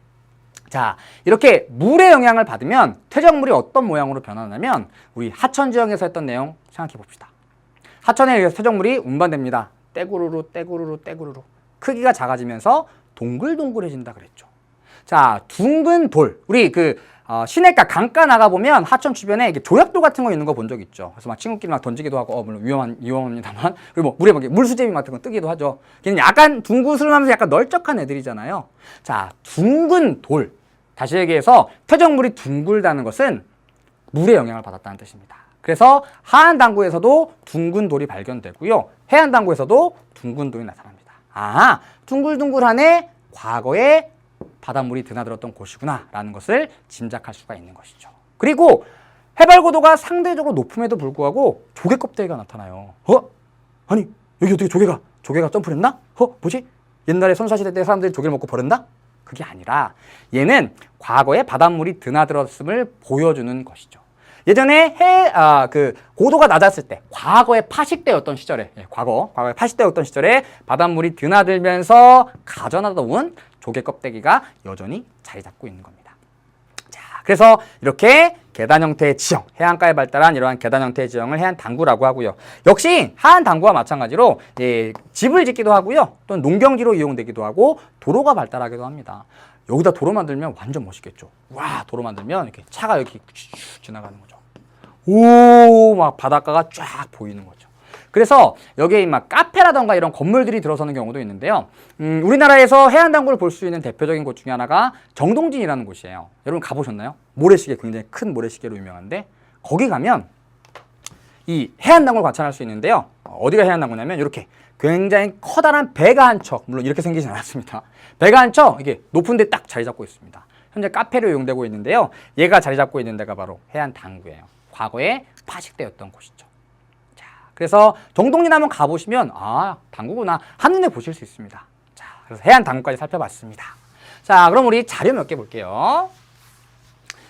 자, 이렇게 물의 영향을 받으면 퇴적물이 어떤 모양으로 변하냐면 우리 하천 지형에서 했던 내용 생각해 봅시다. 하천에 의해서 퇴적물이 운반됩니다. 떼구르르 크기가 작아지면서 동글동글해진다 그랬죠. 자, 둥근 돌, 우리 시내가 강가 나가보면 하천 주변에 이렇게 조약돌 같은 거 있는 거 본 적 있죠. 그래서 막 친구끼리 막 던지기도 하고, 물론 위험합니다만. 그리고 뭐 물에 막 물수제비 같은 거 뜨기도 하죠. 걔는 약간 둥그스름하면서 약간 널쩍한 애들이잖아요. 자, 둥근 돌. 다시 얘기해서 퇴적물이 둥글다는 것은 물의 영향을 받았다는 뜻입니다. 그래서 하안 당구에서도 둥근 돌이 발견되고요. 해안 당구에서도 둥근 돌이 나타납니다. 둥글둥글하네 과거에 바닷물이 드나들었던 곳이구나 라는 것을 짐작할 수가 있는 것이죠. 그리고 해발 고도가 상대적으로 높음에도 불구하고 조개 껍데기가 나타나요. 아니 여기 어떻게 조개가 점프를 했나? 뭐지? 옛날에 선사시대 때 사람들이 조개를 먹고 버렸나? 그게 아니라 얘는 과거에 바닷물이 드나들었음을 보여주는 것이죠. 예전에 고도가 낮았을 때, 과거에 파식대였던 시절에, 과거에 파식대였던 시절에 바닷물이 드나들면서 가져다가 온 조개 껍데기가 여전히 자리 잡고 있는 겁니다. 자, 그래서 이렇게 계단 형태의 지형, 해안가에 발달한 이러한 계단 형태의 지형을 해안 당구라고 하고요. 역시 하안 당구와 마찬가지로 집을 짓기도 하고요. 또는 농경지로 이용되기도 하고 도로가 발달하기도 합니다. 여기다 도로 만들면 완전 멋있겠죠. 와, 도로 만들면 이렇게 차가 이렇게 지나가는 거죠. 막 바닷가가 쫙 보이는 거죠. 그래서 여기에 막 카페라던가 이런 건물들이 들어서는 경우도 있는데요. 우리나라에서 해안 당구를 볼 수 있는 대표적인 곳 중에 하나가 정동진이라는 곳이에요. 여러분 가보셨나요? 모래시계, 굉장히 큰 모래시계로 유명한데 거기 가면 이 해안 당구를 관찰할 수 있는데요. 어디가 해안 당구냐면 이렇게 굉장히 커다란 배가 한 척, 물론 이렇게 생기진 않았습니다. 배가 한 척 이게 높은 데 딱 자리 잡고 있습니다. 현재 카페로 이용되고 있는데요. 얘가 자리 잡고 있는 데가 바로 해안 당구예요. 과거에 파식대였던 곳이죠. 자, 그래서 정동진 한번 가보시면 당구구나 한눈에 보실 수 있습니다. 자, 그래서 해안 당구까지 살펴봤습니다. 자, 그럼 우리 자료 몇 개 볼게요.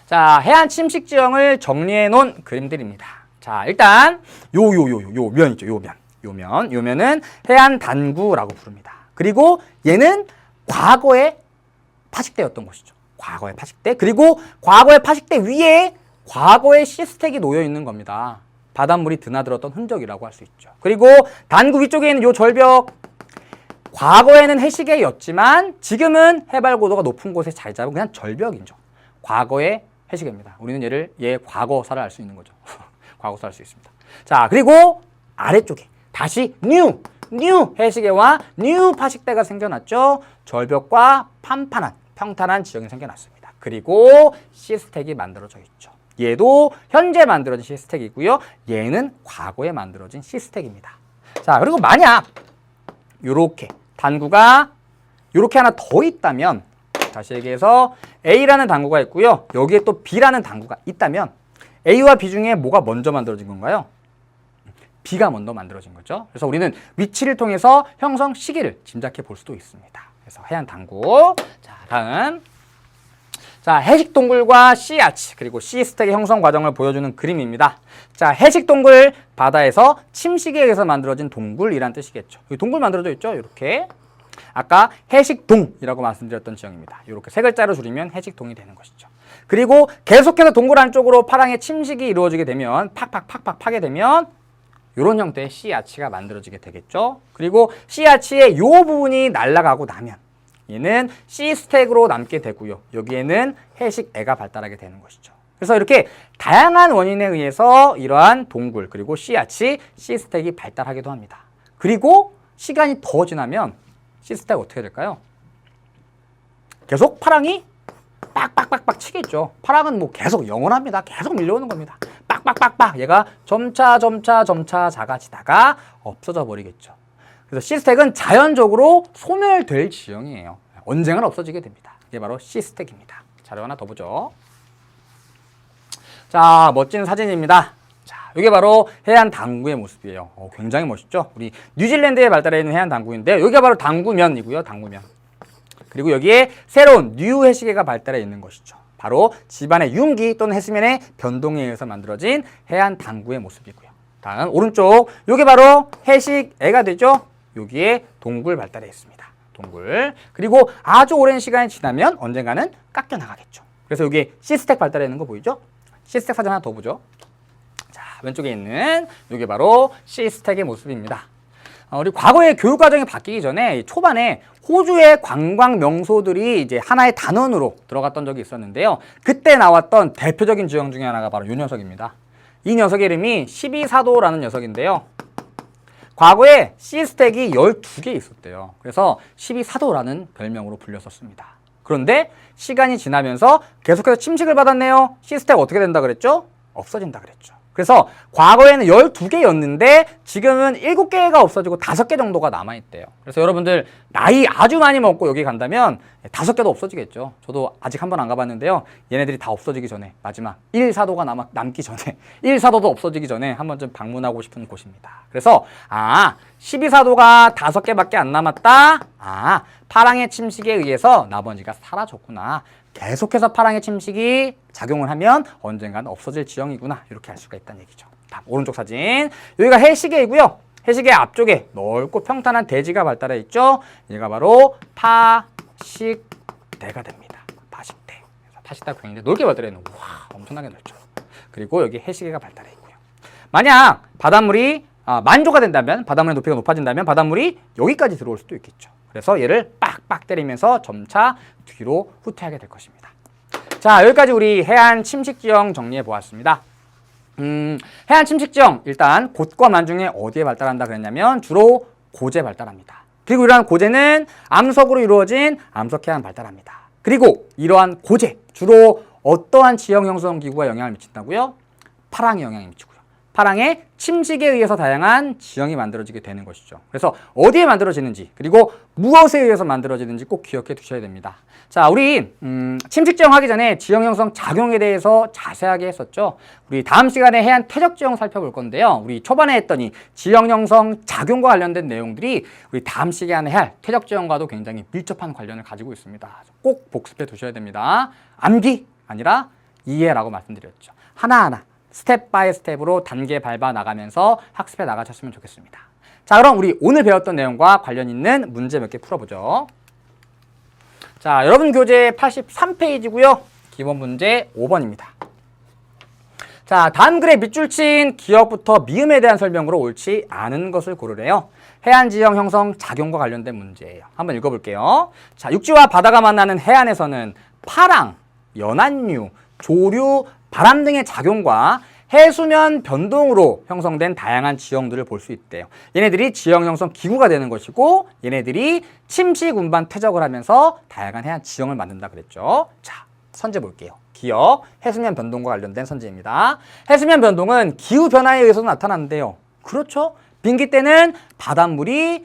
자, 해안 침식 지형을 정리해 놓은 그림들입니다. 자, 일단 요 면 있죠. 요 면은 해안 단구라고 부릅니다. 그리고 얘는 과거의 파식대였던 것이죠. 과거의 파식대. 그리고 과거의 파식대 위에 과거의 시스텍이 놓여 있는 겁니다. 바닷물이 드나들었던 흔적이라고 할 수 있죠. 그리고 단구 위쪽에 있는 요 절벽, 과거에는 해시계였지만 지금은 해발 고도가 높은 곳에 자리 잡은 그냥 절벽이죠. 과거의 해시계입니다. 우리는 얘 과거사를 알 수 있는 거죠. 과거사를 알 수 있습니다. 자, 그리고 아래쪽에 다시 뉴 해시계와 뉴 파식대가 생겨났죠. 절벽과 평탄한 지형이 생겨났습니다. 그리고 시스텍이 만들어져 있죠. 얘도 현재 만들어진 시스텍이고요. 얘는 과거에 만들어진 시스텍입니다. 자, 그리고 만약 요렇게 단구가 요렇게 하나 더 있다면, 다시 얘기해서 A라는 단구가 있고요. 여기에 또 B라는 단구가 있다면 A와 B 중에 뭐가 먼저 만들어진 건가요? B가 먼저 만들어진 거죠. 그래서 우리는 위치를 통해서 형성 시기를 짐작해 볼 수도 있습니다. 그래서 해안 당구. 자, 다음. 자, 해식동굴과 씨아치 그리고 씨스택의 형성 과정을 보여주는 그림입니다. 자, 해식동굴, 바다에서 침식에 의해서 만들어진 동굴이란 뜻이겠죠. 여기 동굴 만들어져 있죠? 이렇게. 아까 해식동이라고 말씀드렸던 지형입니다. 이렇게 세 글자로 줄이면 해식동이 되는 것이죠. 그리고 계속해서 동굴 안쪽으로 파랑의 침식이 이루어지게 되면 팍팍팍팍 파게 되면 이런 형태의 씨아치가 만들어지게 되겠죠. 그리고 씨아치의 이 부분이 날아가고 나면 얘는 씨스택으로 남게 되고요. 여기에는 해식애가 발달하게 되는 것이죠. 그래서 이렇게 다양한 원인에 의해서 이러한 동굴 그리고 씨아치, 씨스택이 발달하기도 합니다. 그리고 시간이 더 지나면 씨스택 어떻게 될까요? 계속 파랑이 빡빡빡빡 치겠죠. 파랑은 뭐 계속 영원합니다. 계속 밀려오는 겁니다. 빡빡빡빡 얘가 점차 작아지다가 없어져 버리겠죠. 그래서 씨스택은 자연적으로 소멸될 지형이에요. 언젠가는 없어지게 됩니다. 이게 바로 씨스택입니다. 자료 하나 더 보죠. 자, 멋진 사진입니다. 자, 이게 바로 해안 당구의 모습이에요. 굉장히 멋있죠? 우리 뉴질랜드에 발달해 있는 해안 당구인데 여기가 바로 당구면이고요. 당구면. 그리고 여기에 새로운 뉴 해식애가 발달해 있는 것이죠. 바로 집안의 융기 또는 해수면의 변동에 의해서 만들어진 해안 당구의 모습이고요. 다음 오른쪽, 이게 바로 해식애가 되죠. 여기에 동굴 발달해 있습니다. 동굴. 그리고 아주 오랜 시간이 지나면 언젠가는 깎여 나가겠죠. 그래서 여기 씨스택 발달해 있는 거 보이죠? 씨스택 사진 하나 더 보죠. 자, 왼쪽에 있는 이게 바로 씨스택의 모습입니다. 우리 과거에 교육 과정이 바뀌기 전에 초반에 호주의 관광 명소들이 이제 하나의 단원으로 들어갔던 적이 있었는데요. 그때 나왔던 대표적인 지형 중에 하나가 바로 이 녀석입니다. 이 녀석의 이름이 12사도라는 녀석인데요. 과거에 씨스택이 12개 있었대요. 그래서 12사도라는 별명으로 불렸었습니다. 그런데 시간이 지나면서 계속해서 침식을 받았네요. 씨스택 어떻게 된다 그랬죠? 없어진다 그랬죠. 그래서 과거에는 12개였는데 지금은 7개가 없어지고 5개 정도가 남아있대요. 그래서 여러분들 나이 아주 많이 먹고 여기 간다면 5개도 없어지겠죠. 저도 아직 한 번 안 가봤는데요. 얘네들이 다 없어지기 전에 마지막 1사도가 남기 전에 1사도도 없어지기 전에 한 번쯤 방문하고 싶은 곳입니다. 그래서 12사도가 5개밖에 안 남았다. 파랑의 침식에 의해서 나머지가 사라졌구나. 계속해서 파랑의 침식이 작용을 하면 언젠가는 없어질 지형이구나. 이렇게 알 수가 있다는 얘기죠. 다음 오른쪽 사진. 여기가 해식애이고요. 해식애 앞쪽에 넓고 평탄한 대지가 발달해 있죠. 얘가 바로 파식대가 됩니다. 파식대. 파식대가 굉장히 넓게 발달해 있는. 와, 엄청나게 넓죠. 그리고 여기 해식애가 발달해 있고요. 만약 바닷물이 만조가 된다면, 바닷물의 높이가 높아진다면 바닷물이 여기까지 들어올 수도 있겠죠. 그래서 얘를 빡빡 때리면서 점차 뒤로 후퇴하게 될 것입니다. 자, 여기까지 우리 해안 침식 지형 정리해 보았습니다. 해안 침식 지형 일단 곳과 만 중에 어디에 발달한다 그랬냐면 주로 고제 발달합니다. 그리고 이러한 고제는 암석으로 이루어진 암석해안 발달합니다. 그리고 이러한 고제 주로 어떠한 지형 형성 기구가 영향을 미친다고요? 파랑에 영향을 미치고요. 파랑의 침식에 의해서 다양한 지형이 만들어지게 되는 것이죠. 그래서 어디에 만들어지는지 그리고 무엇에 의해서 만들어지는지 꼭 기억해 두셔야 됩니다. 자, 우리 침식 지형 하기 전에 지형 형성 작용에 대해서 자세하게 했었죠. 우리 다음 시간에 해안 퇴적 지형 살펴볼 건데요. 우리 초반에 했던 이 지형 형성 작용과 관련된 내용들이 우리 다음 시간에 할 퇴적 지형과도 굉장히 밀접한 관련을 가지고 있습니다. 꼭 복습해 두셔야 됩니다. 암기 아니라 이해라고 말씀드렸죠. 하나하나 스텝 바이 스텝으로 단계 밟아 나가면서 학습해 나가셨으면 좋겠습니다. 자, 그럼 우리 오늘 배웠던 내용과 관련 있는 문제 몇 개 풀어보죠. 자, 여러분 교재 83페이지고요. 기본 문제 5번입니다. 자, 다음 글에 밑줄 친 기억부터 미음에 대한 설명으로 옳지 않은 것을 고르래요. 해안 지형 형성 작용과 관련된 문제예요. 한번 읽어볼게요. 자, 육지와 바다가 만나는 해안에서는 파랑, 연안류, 조류, 바람 등의 작용과 해수면 변동으로 형성된 다양한 지형들을 볼 수 있대요. 얘네들이 지형 형성 기구가 되는 것이고 얘네들이 침식 운반 퇴적을 하면서 다양한 해안 지형을 만든다 그랬죠. 자, 선제 볼게요. 기억, 해수면 변동과 관련된 선제입니다. 해수면 변동은 기후 변화에 의해서 나타나는데요. 그렇죠? 빙기 때는 바닷물이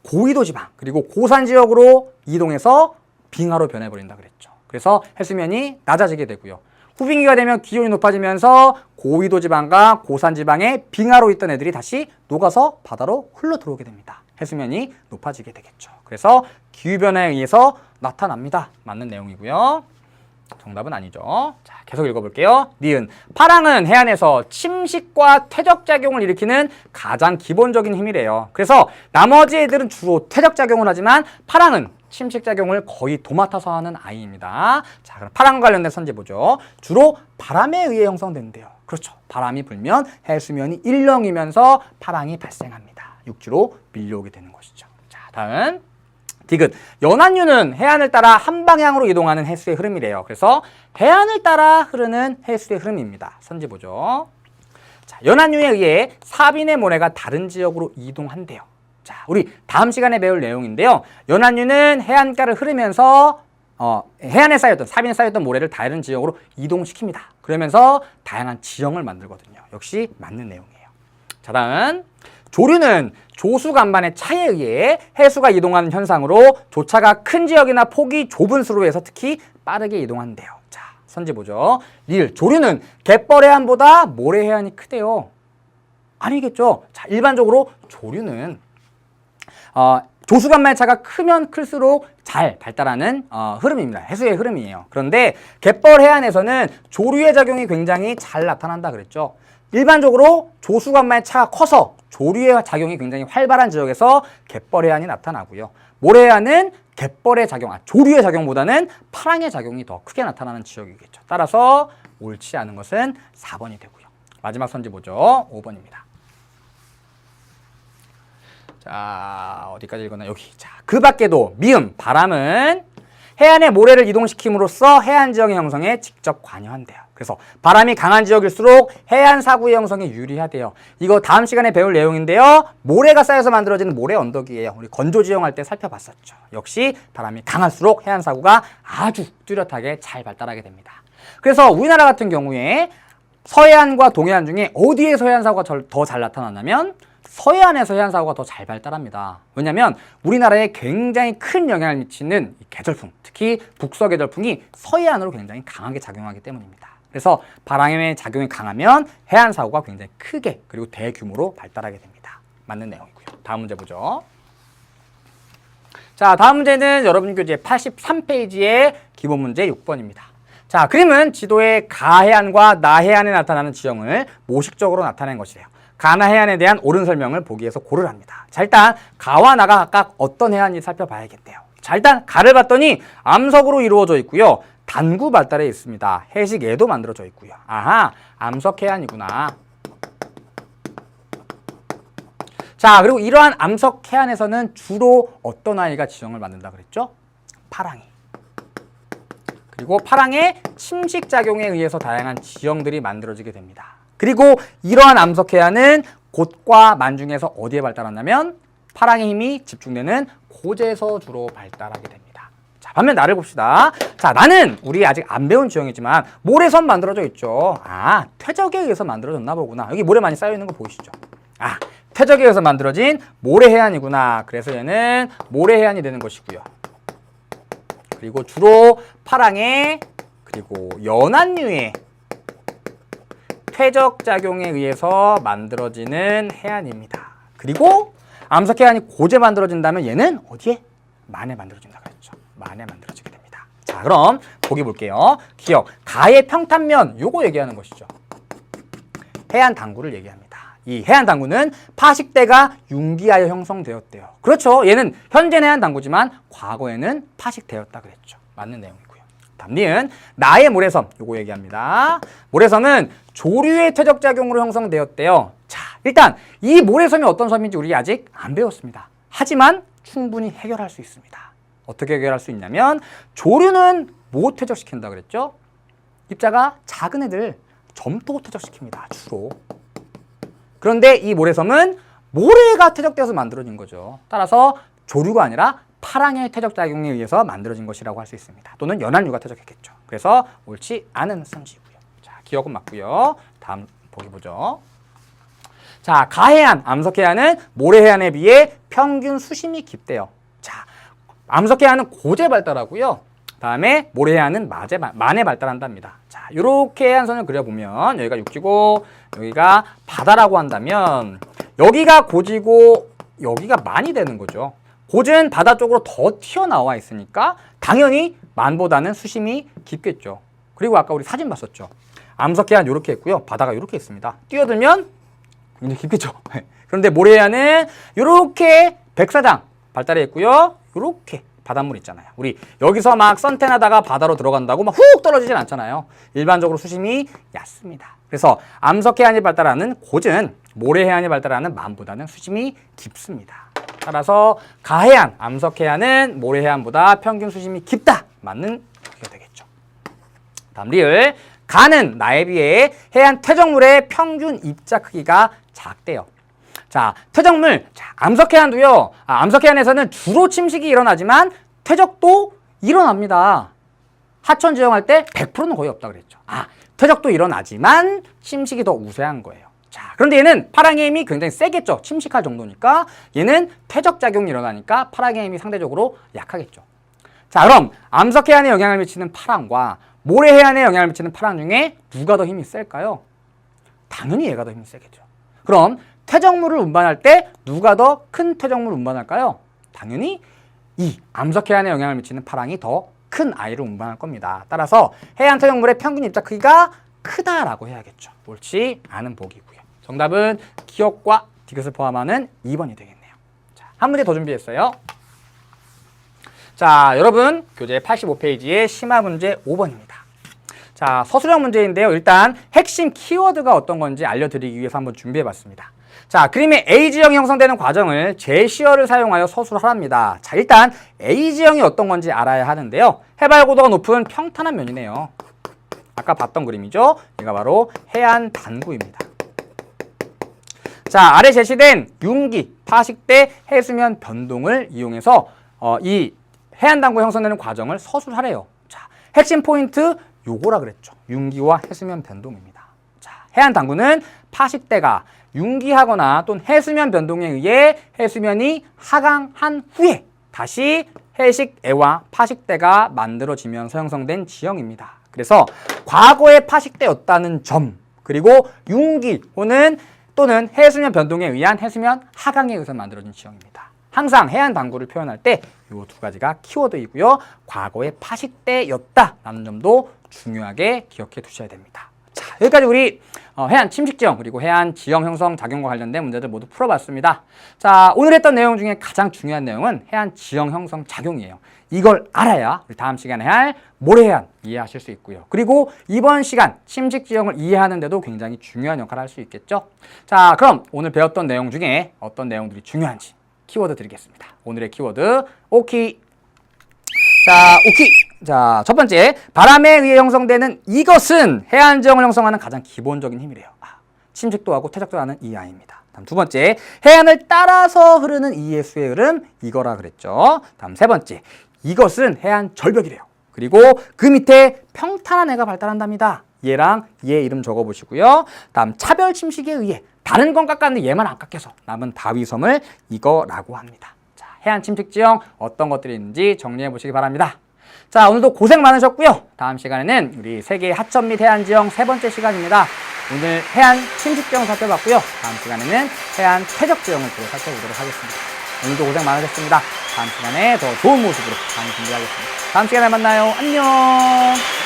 고위도 지방 그리고 고산 지역으로 이동해서 빙하로 변해버린다 그랬죠. 그래서 해수면이 낮아지게 되고요. 후빙기가 되면 기온이 높아지면서 고위도 지방과 고산 지방의 빙하로 있던 애들이 다시 녹아서 바다로 흘러 들어오게 됩니다. 해수면이 높아지게 되겠죠. 그래서 기후변화에 의해서 나타납니다. 맞는 내용이고요. 정답은 아니죠. 자, 계속 읽어볼게요. 니은. 파랑은 해안에서 침식과 퇴적작용을 일으키는 가장 기본적인 힘이래요. 그래서 나머지 애들은 주로 퇴적작용을 하지만 파랑은 침식작용을 거의 도맡아서 하는 아이입니다. 자, 그럼 파랑 관련된 선지 보죠. 주로 바람에 의해 형성된대요. 그렇죠. 바람이 불면 해수면이 일렁이면서 파랑이 발생합니다. 육지로 밀려오게 되는 것이죠. 자, 다음. 디귿. 연안류는 해안을 따라 한 방향으로 이동하는 해수의 흐름이래요. 그래서 해안을 따라 흐르는 해수의 흐름입니다. 선지 보죠. 자, 연안류에 의해 사빈의 모래가 다른 지역으로 이동한대요. 자, 우리 다음 시간에 배울 내용인데요. 연안류는 해안가를 흐르면서 해안에 쌓였던, 사빈에 쌓였던 모래를 다른 지역으로 이동시킵니다. 그러면서 다양한 지형을 만들거든요. 역시 맞는 내용이에요. 자, 다음. 조류는 조수 간반의 차에 의해 해수가 이동하는 현상으로 조차가 큰 지역이나 폭이 좁은 수로에서 특히 빠르게 이동한대요. 자, 선지 보죠. 릴. 조류는 갯벌 해안보다 모래 해안이 크대요. 아니겠죠. 자, 일반적으로 조류는 조수 간반의 차가 크면 클수록 잘 발달하는 흐름입니다. 해수의 흐름이에요. 그런데 갯벌 해안에서는 조류의 작용이 굉장히 잘 나타난다 그랬죠. 일반적으로 조수 간반의 차가 커서 조류의 작용이 굉장히 활발한 지역에서 갯벌 해안이 나타나고요. 모래 해안은 갯벌의 작용, 조류의 작용보다는 파랑의 작용이 더 크게 나타나는 지역이겠죠. 따라서 옳지 않은 것은 4번이 되고요. 마지막 선지 보죠. 5번입니다. 자, 어디까지 읽었나? 여기. 자, 그 밖에도 미음, 바람은 해안의 모래를 이동시킴으로써 해안 지형의 형성에 직접 관여한대요. 그래서 바람이 강한 지역일수록 해안 사구의 형성에 유리하대요. 이거 다음 시간에 배울 내용인데요. 모래가 쌓여서 만들어지는 모래 언덕이에요. 우리 건조 지형 할 때 살펴봤었죠. 역시 바람이 강할수록 해안 사구가 아주 뚜렷하게 잘 발달하게 됩니다. 그래서 우리나라 같은 경우에 서해안과 동해안 중에 어디에서 해안 사구가 더 잘 나타나냐면 서해안에서 해안 사구가 더 잘 발달합니다. 왜냐하면 우리나라에 굉장히 큰 영향을 미치는 계절풍, 특히 북서계절풍이 서해안으로 굉장히 강하게 작용하기 때문입니다. 그래서 바람의 작용이 강하면 해안 사구가 굉장히 크게 그리고 대규모로 발달하게 됩니다. 맞는 내용이고요. 다음 문제 보죠. 자, 다음 문제는 여러분 교재 83페이지의 기본 문제 6번입니다. 자, 그림은 지도의 가해안과 나해안에 나타나는 지형을 모식적으로 나타낸 것이래요. 가나 해안에 대한 옳은 설명을 보기에서 고를 합니다. 자, 일단 가와 나가 각각 어떤 해안인지 살펴봐야겠대요. 자, 일단 가를 봤더니 암석으로 이루어져 있고요. 단구 발달해 있습니다. 해식에도 만들어져 있고요. 아하, 암석 해안이구나. 자, 그리고 이러한 암석 해안에서는 주로 어떤 아이가 지형을 만든다 그랬죠? 파랑이. 그리고 파랑의 침식작용에 의해서 다양한 지형들이 만들어지게 됩니다. 그리고 이러한 암석 해안은 곳과 만중에서 어디에 발달하냐면 파랑의 힘이 집중되는 곳에서 주로 발달하게 됩니다. 자, 반면 나를 봅시다. 자, 나는 우리 아직 안 배운 지형이지만 모래섬 만들어져 있죠. 아, 퇴적에 의해서 만들어졌나 보구나. 여기 모래 많이 쌓여 있는 거 보이시죠? 아, 퇴적에 의해서 만들어진 모래 해안이구나. 그래서 얘는 모래 해안이 되는 것이고요. 그리고 주로 파랑의 그리고 연안류의 퇴적작용에 의해서 만들어지는 해안입니다. 그리고 암석 해안이 고제 만들어진다면 얘는 어디에? 만에 만들어진다 그랬죠. 만에 만들어지게 됩니다. 자, 그럼 보기 볼게요. 기억, 가의 평탄면 요거 얘기하는 것이죠. 해안 당구를 얘기합니다. 이 해안 당구는 파식대가 융기하여 형성되었대요. 그렇죠. 얘는 현재는 해안 당구지만 과거에는 파식대였다 그랬죠. 맞는 내용이고요. 다음 니은 나의 모래섬 요거 얘기합니다. 모래섬은 조류의 퇴적작용으로 형성되었대요. 자, 일단 이 모래섬이 어떤 섬인지 우리 아직 안 배웠습니다. 하지만 충분히 해결할 수 있습니다. 어떻게 해결할 수 있냐면 조류는 뭐 퇴적시킨다 그랬죠? 입자가 작은 애들 점토 퇴적시킵니다. 주로. 그런데 이 모래섬은 모래가 퇴적되어서 만들어진 거죠. 따라서 조류가 아니라 파랑의 퇴적작용에 의해서 만들어진 것이라고 할 수 있습니다. 또는 연안류가 퇴적했겠죠. 그래서 옳지 않은 선지고요. 자, 기억은 맞고요. 다음 보기 보죠. 자, 가해안, 암석해안은 모래해안에 비해 평균 수심이 깊대요. 자, 암석해안은 고제 발달하고요. 다음에 모래해안은 만에 발달한답니다. 자, 이렇게 해안선을 그려보면 여기가 육지고 여기가 바다라고 한다면 여기가 고지고 여기가 만이 되는 거죠. 고즈는 바다 쪽으로 더 튀어나와 있으니까 당연히 만보다는 수심이 깊겠죠. 그리고 아까 우리 사진 봤었죠. 암석해안 이렇게 있고요. 바다가 이렇게 있습니다. 뛰어들면 굉장히 깊겠죠. 그런데 모래해안은 이렇게 백사장 발달해 있고요. 이렇게 바닷물 있잖아요. 우리 여기서 막 선탠하다가 바다로 들어간다고 막 훅 떨어지진 않잖아요. 일반적으로 수심이 얕습니다. 그래서 암석해안이 발달하는 고즈는 모래해안이 발달하는 만보다는 수심이 깊습니다. 따라서 가해안, 암석해안은 모래해안보다 평균 수심이 깊다. 맞는 얘기가 되겠죠. 다음 리을. 가는 나에 비해 해안 퇴적물의 평균 입자 크기가 작대요. 자, 퇴적물. 자, 암석해안도요. 암석해안에서는 주로 침식이 일어나지만 퇴적도 일어납니다. 하천 지형할 때 100%는 거의 없다 그랬죠. 퇴적도 일어나지만 침식이 더 우세한 거예요. 자, 그런데 얘는 파랑의 힘이 굉장히 세겠죠. 침식할 정도니까. 얘는 퇴적 작용이 일어나니까 파랑의 힘이 상대적으로 약하겠죠. 자, 그럼 암석해안에 영향을 미치는 파랑과 모래해안에 영향을 미치는 파랑 중에 누가 더 힘이 셀까요? 당연히 얘가 더 힘이 세겠죠. 그럼 퇴적물을 운반할 때 누가 더 큰 퇴적물을 운반할까요? 당연히 이 암석해안에 영향을 미치는 파랑이 더 큰 아이를 운반할 겁니다. 따라서 해안 퇴적물의 평균 입자 크기가 크다라고 해야겠죠. 옳지 않은 보기고요. 정답은 기억과 디귿을 포함하는 2번이 되겠네요. 자, 한 문제 더 준비했어요. 자, 여러분 교재 85페이지의 심화 문제 5번입니다. 자, 서술형 문제인데요. 일단 핵심 키워드가 어떤 건지 알려드리기 위해서 한번 준비해봤습니다. 자, 그림의 A지형이 형성되는 과정을 제시어를 사용하여 서술하랍니다. 자, 일단 A지형이 어떤 건지 알아야 하는데요. 해발 고도가 높은 평탄한 면이네요. 아까 봤던 그림이죠. 얘가 바로 해안 단구입니다. 자, 아래 제시된 융기, 파식대, 해수면 변동을 이용해서 이 해안 단구 형성되는 과정을 서술하래요. 자, 핵심 포인트 요거라 그랬죠. 융기와 해수면 변동입니다. 자, 해안 단구는 파식대가 융기하거나 또는 해수면 변동에 의해 해수면이 하강한 후에 다시 해식애와 파식대가 만들어지면서 형성된 지형입니다. 그래서 과거에 파식대였다는 점, 그리고 융기 또는 해수면 변동에 의한 해수면 하강에 의해서 만들어진 지형입니다. 항상 해안 단구를 표현할 때 이 두 가지가 키워드이고요. 과거에 파식대였다라는 점도 중요하게 기억해 두셔야 됩니다. 자, 여기까지 우리 해안 침식 지형 그리고 해안 지형 형성 작용과 관련된 문제들 모두 풀어봤습니다. 자, 오늘 했던 내용 중에 가장 중요한 내용은 해안 지형 형성 작용이에요. 이걸 알아야 우리 다음 시간에 할 모래해안 이해하실 수 있고요. 그리고 이번 시간 침식 지형을 이해하는 데도 굉장히 중요한 역할을 할 수 있겠죠. 자, 그럼 오늘 배웠던 내용 중에 어떤 내용들이 중요한지 키워드 드리겠습니다. 오늘의 키워드 오키. 자, 오키. 자, 첫 번째, 바람에 의해 형성되는 이것은 해안 지형을 형성하는 가장 기본적인 힘이래요. 침식도 하고 퇴적도 하는 이 아이입니다. 다음 두 번째, 해안을 따라서 흐르는 이의 수의 흐름, 이거라 그랬죠. 다음 세 번째, 이것은 해안 절벽이래요. 그리고 그 밑에 평탄한 해가 발달한답니다. 얘랑 얘 이름 적어보시고요. 다음 차별 침식에 의해 다른 건 깎았는데 얘만 안 깎여서 남은 다위섬을 이거라고 합니다. 자, 해안 침식 지형 어떤 것들이 있는지 정리해 보시기 바랍니다. 자, 오늘도 고생 많으셨고요. 다음 시간에는 우리 세계 하천 및 해안 지형 세 번째 시간입니다. 오늘 해안 침식 지형 살펴봤고요. 다음 시간에는 해안 퇴적 지형을 또 살펴보도록 하겠습니다. 오늘도 고생 많으셨습니다. 다음 시간에 더 좋은 모습으로 다음 준비하겠습니다. 다음 시간에 만나요. 안녕.